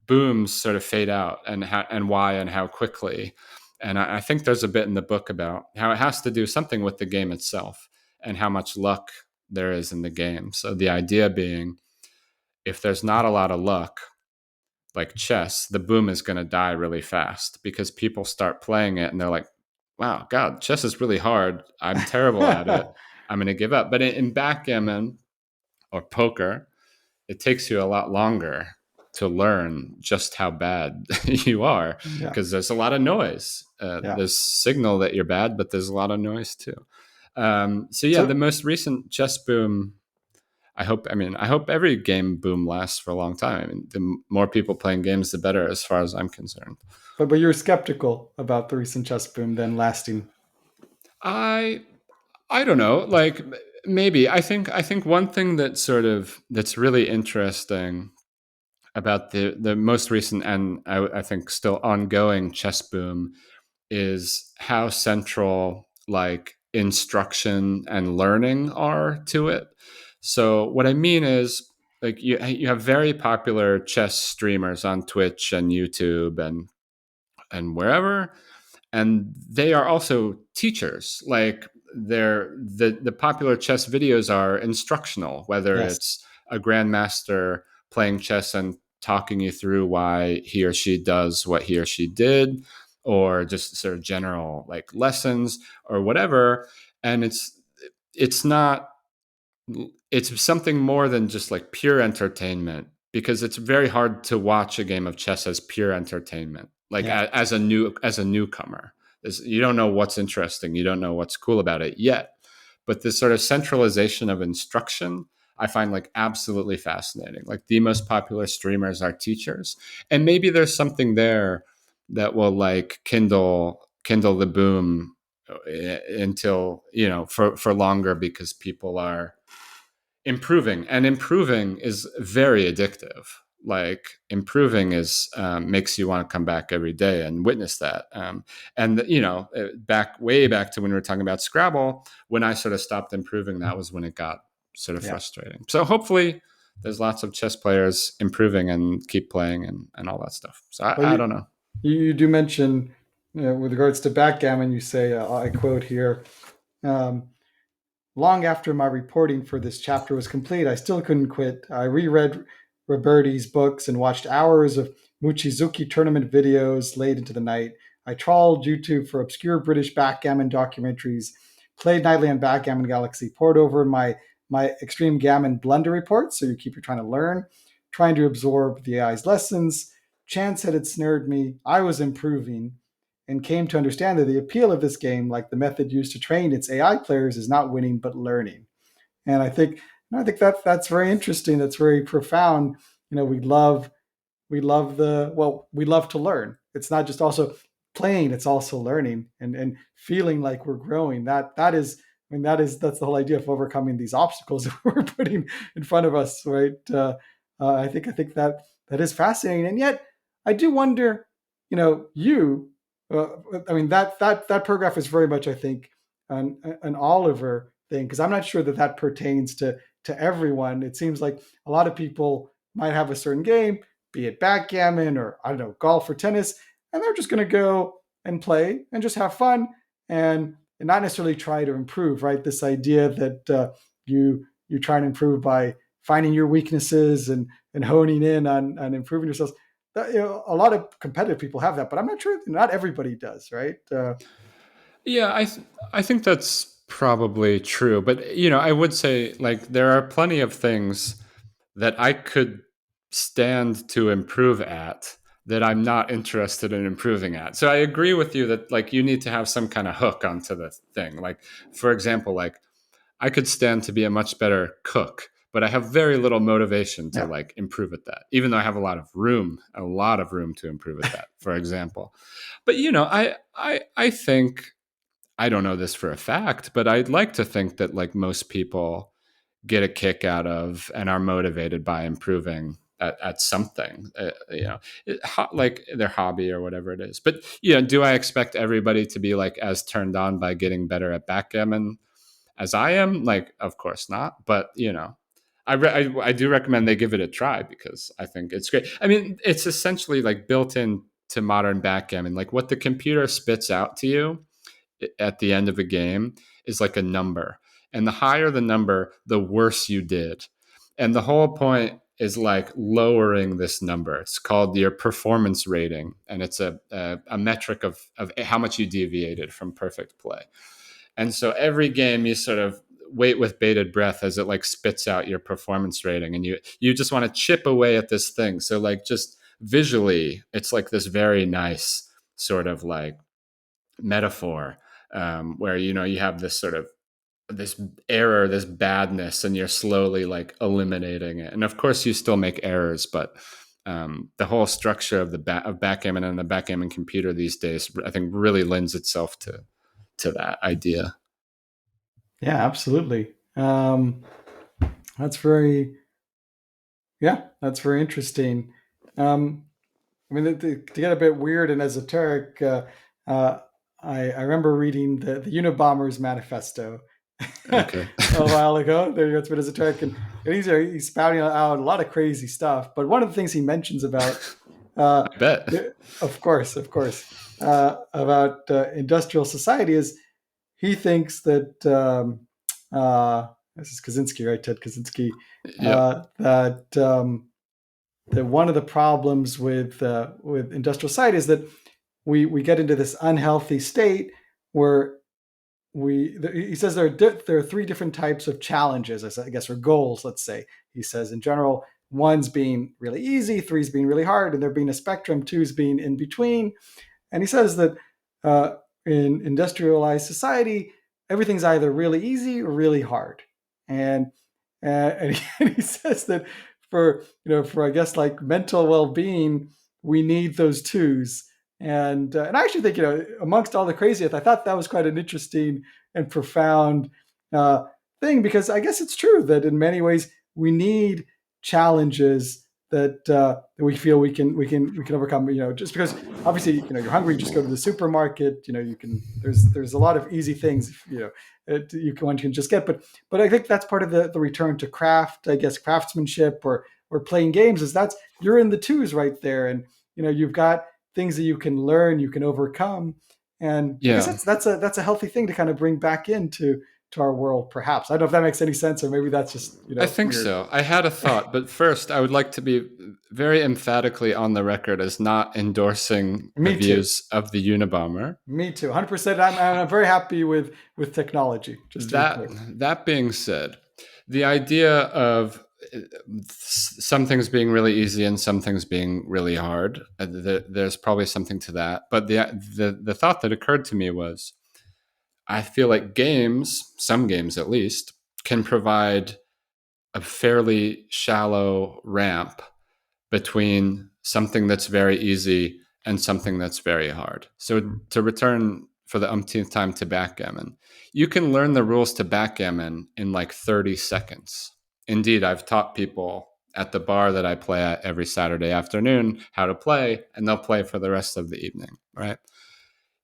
booms sort of fade out, and how and why and how quickly. And I think there's a bit in the book about how it has to do something with the game itself and how much luck there is in the game. So the idea being, if there's not a lot of luck, like chess, the boom is going to die really fast because people start playing it and they're like, wow, God, chess is really hard. I'm terrible at it. I'm going to give up. But in backgammon or poker, it takes you a lot longer to learn just how bad you are Yeah. because there's a lot of noise. Yeah. There's signal that you're bad, but there's a lot of noise too. So yeah, the So, most recent chess boom. I hope every game boom lasts for a long time. I mean, the more people playing games, the better, as far as I'm concerned. but you're skeptical about the recent chess boom then lasting. I I don't know. Like maybe I think one thing that that's really interesting about the most recent and I think still ongoing chess boom is how central like instruction and learning are to it. So what I mean is like you have very popular chess streamers on Twitch and YouTube and wherever, and they are also teachers. Like the popular chess videos are instructional, whether Yes. it's a grandmaster playing chess and talking you through why he or she does what he or she did, or just sort of general like lessons or whatever. And it's not it's something more than just like pure entertainment, because it's very hard to watch a game of chess as pure entertainment, like Yeah. as a newcomer. You don't know what's interesting, you don't know what's cool about it yet, but this sort of centralization of instruction I find like absolutely fascinating. Like the most popular streamers are teachers, and maybe there's something there that will like kindle the boom until, you know, for longer, because people are improving, and improving is very addictive. Like improving is makes you want to come back every day and witness that. And you know, back way back to when we were talking about Scrabble, when I sort of stopped improving, that was when it got sort of Yeah. frustrating. So hopefully there's lots of chess players improving and keep playing and all that stuff. So Well, I don't know. you do mention, with regards to backgammon, you say, I quote here, um, long after my reporting for this chapter was complete, I still couldn't quit. I reread Roberti's books and watched hours of Mochizuki tournament videos late into the night. I trawled YouTube for obscure British backgammon documentaries, played nightly on Backgammon Galaxy, poured over my Extreme Gammon Blunder report, so you keep your trying to learn, trying to absorb the AI's lessons. Chance had ensnared me. I was improving and came to understand that the appeal of this game, like the method used to train its AI players, is not winning but learning. And I think that that's very interesting. That's very profound. You know, we love to learn. It's not just also playing; it's also learning and feeling like we're growing. That is, I mean, that's the whole idea of overcoming these obstacles that we're putting in front of us, right? I think that that is fascinating, and yet I do wonder, you. I mean, that paragraph is very much, I think, an Oliver thing, because I'm not sure that that pertains to everyone. It seems like a lot of people might have a certain game, be it backgammon or I don't know, golf or tennis, and they're just going to go and play and just have fun and not necessarily try to improve. Right? This idea that you try to improve by finding your weaknesses and honing in on improving yourselves. That, a lot of competitive people have that, but I'm not sure. Not everybody does. Right? Yeah, I think that's probably true. But you know, I would say like there are plenty of things that I could stand to improve at that I'm not interested in improving at. So I agree with you that like you need to have some kind of hook onto the thing. Like for example, like I could stand to be a much better cook, but I have very little motivation to Yeah. like improve at that. Even though I have a lot of room to improve at that, for example. But you know, I think I don't know this for a fact, but I'd like to think that like most people get a kick out of and are motivated by improving at something, you know, like their hobby or whatever it is. But you know, do I expect everybody to be like as turned on by getting better at backgammon as I am, like, of course not. But I do recommend they give it a try because I think it's great. I mean, it's essentially like built in to modern backgammon. Like what the computer spits out to you at the end of a game is like a number. And the higher the number, the worse you did. And the whole point is like lowering this number. It's called your performance rating. And it's a metric of how much you deviated from perfect play. And so every game you sort of wait with bated breath as it like spits out your performance rating. And you just want to chip away at this thing. So like just visually, it's like this very nice sort of like metaphor where you have this sort of this error, this badness, and you're slowly like eliminating it. And of course, you still make errors, but the whole structure of of backgammon and the backgammon computer these days, I think, really lends itself to that idea. Yeah, absolutely. That's very, yeah, that's very interesting. Um, I mean, to get a bit weird and esoteric, uh, I remember reading the Unabomber's Manifesto a Okay, while ago. There you go, it's a bit esoteric, and he's spouting out a lot of crazy stuff. But one of the things he mentions about, uh, I bet. of course, about industrial society is he thinks that this is Kaczynski, right? Ted Kaczynski, Yep. that that one of the problems with industrial society is that we get into this unhealthy state where he says there are three different types of challenges, I guess, or goals. Let's say he says in general, one's being really easy, three's being really hard, and there being a spectrum, two's being in between. And he says that uh, in industrialized society, everything's either really easy or really hard. And and he says that for I guess like mental well-being, we need those twos. And I actually think amongst all the craziest, I thought that was quite an interesting and profound uh, thing, because I guess it's true that in many ways we need challenges that we feel we can overcome. Just because obviously you're hungry, you just go to the supermarket. You can there's a lot of easy things one can just get, but I think that's part of the return to craft, I guess, craftsmanship or playing games, is that's you're in the twos right there, and you've got things that you can learn, you can overcome, and I guess Yeah. that's a healthy thing to kind of bring back into to our world. Perhaps I don't know if that makes any sense, or maybe that's just I think weird. so. I had a thought, but first, I would like to be very emphatically on the record as not endorsing the Me too. views of the Unabomber. Me too. 100%. I'm very happy with technology. Just to be That clear. that being said, the idea of some things being really easy and some things being really hard, there's probably something to that. But the thought that occurred to me was, I feel like games, some games at least, can provide a fairly shallow ramp between something that's very easy and something that's very hard. So to return for the umpteenth time to backgammon, you can learn the rules to backgammon in like 30 seconds. Indeed, I've taught people at the bar that I play at every Saturday afternoon how to play, and they'll play for the rest of the evening, right?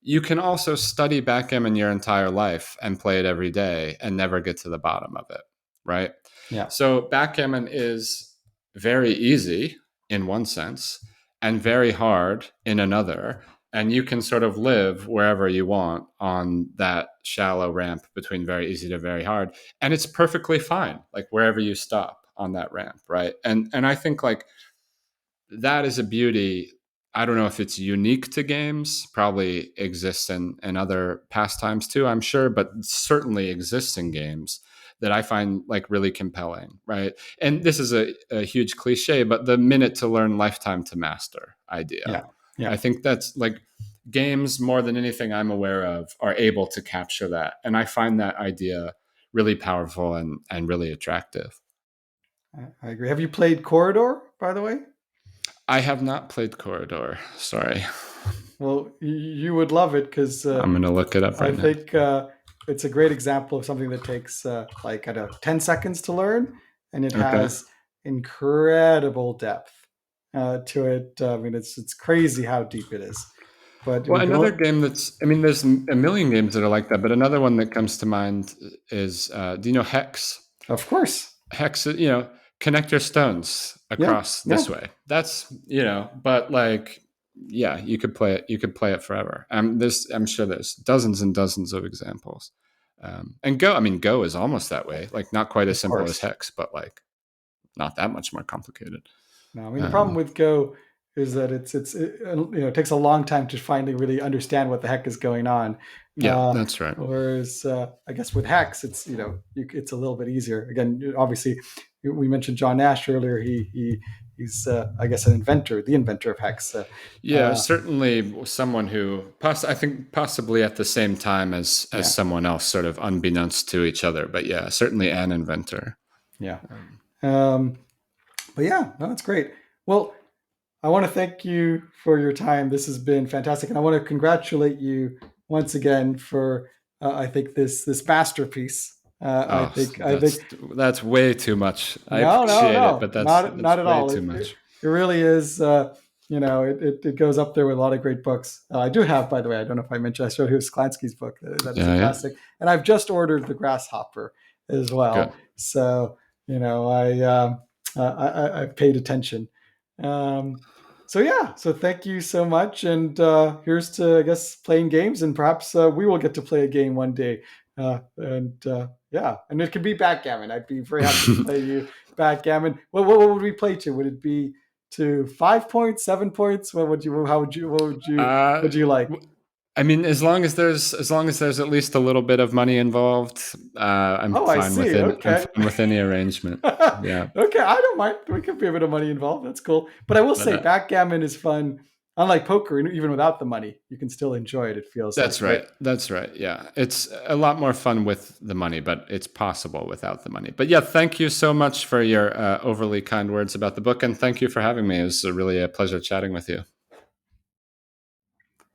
You can also study backgammon your entire life and play it every day and never get to the bottom of it, right? Yeah. So backgammon is very easy in one sense and very hard in another. And you can sort of live wherever you want on that shallow ramp between very easy to very hard. And it's perfectly fine, like wherever you stop on that ramp, right? And I think like that is a beauty. I don't know if it's unique to games, probably exists in other pastimes too, I'm sure, but certainly exists in games that I find like really compelling, right? And this is a huge cliche, but the minute to learn, lifetime to master idea. Yeah. Yeah. I think that's like games more than anything I'm aware of are able to capture that. And I find that idea really powerful and really attractive. I agree. Have you played Corridor, by the way? I have not played Corridor. Sorry. Well, you would love it, because I'm going to look it up I right now. think it's a great example of something that takes like, I don't know, 10 seconds to learn, and it Okay. has incredible depth to it. I mean, it's crazy how deep it is. But Well, we another go, game that's, I mean, there's a million games that are like that, but another one that comes to mind is, do you know Hex? of course. Hex, connect your stones Yeah, across yeah, this way. That's, but like, yeah, you could play it. You could play it forever. I'm sure there's dozens and dozens of examples. And Go, I mean, Go is almost that way. Like, not quite as of simple as course. Hex, but like, not that much more complicated. No, I mean the problem Um, with Go is that it takes a long time to finally really understand what the heck is going on. yeah, Uh, that's right. Whereas I guess with Hex, it's a little bit easier. Again, obviously, we mentioned John Nash earlier. He's I guess the inventor of Hex. Yeah, certainly someone who, I think, possibly at the same time as Yeah, someone else, sort of unbeknownst to each other. But yeah, certainly an inventor. yeah. Um, Um, but yeah, no, that's great. Well, I want to thank you for your time. This has been fantastic, and I want to congratulate you once again for I think this masterpiece. oh, I think that's way too much. I appreciate it, no, but that's not at way all. too It much. really is. It goes up there with a lot of great books. I do have, by the way, I don't know if I mentioned, I showed you Sklansky's book. That is a Yeah, yeah, classic, and I've just ordered The Grasshopper as good. well. So I paid attention. Um, so yeah, so thank you so much, and here's to, I guess, playing games, and perhaps we will get to play a game one day. Yeah, and it could be backgammon. I'd be very happy to play you backgammon. What would we play to? Would it be to 5 points, 7 points? What would you? How would you? Uh, Would you like? I mean, as long as there's at least a little bit of money involved, I'm Oh, I fine with see. it. I'm Okay. fine with any arrangement. Yeah, Okay, I don't mind. We could be a bit of money involved. That's cool. But I will but say, backgammon is fun. Unlike poker, even without the money, you can still enjoy it. It feels like, that's right? right. That's right. Yeah. It's a lot more fun with the money, but it's possible without the money. But yeah, thank you so much for your overly kind words about the book. And thank you for having me. It was really a pleasure chatting with you.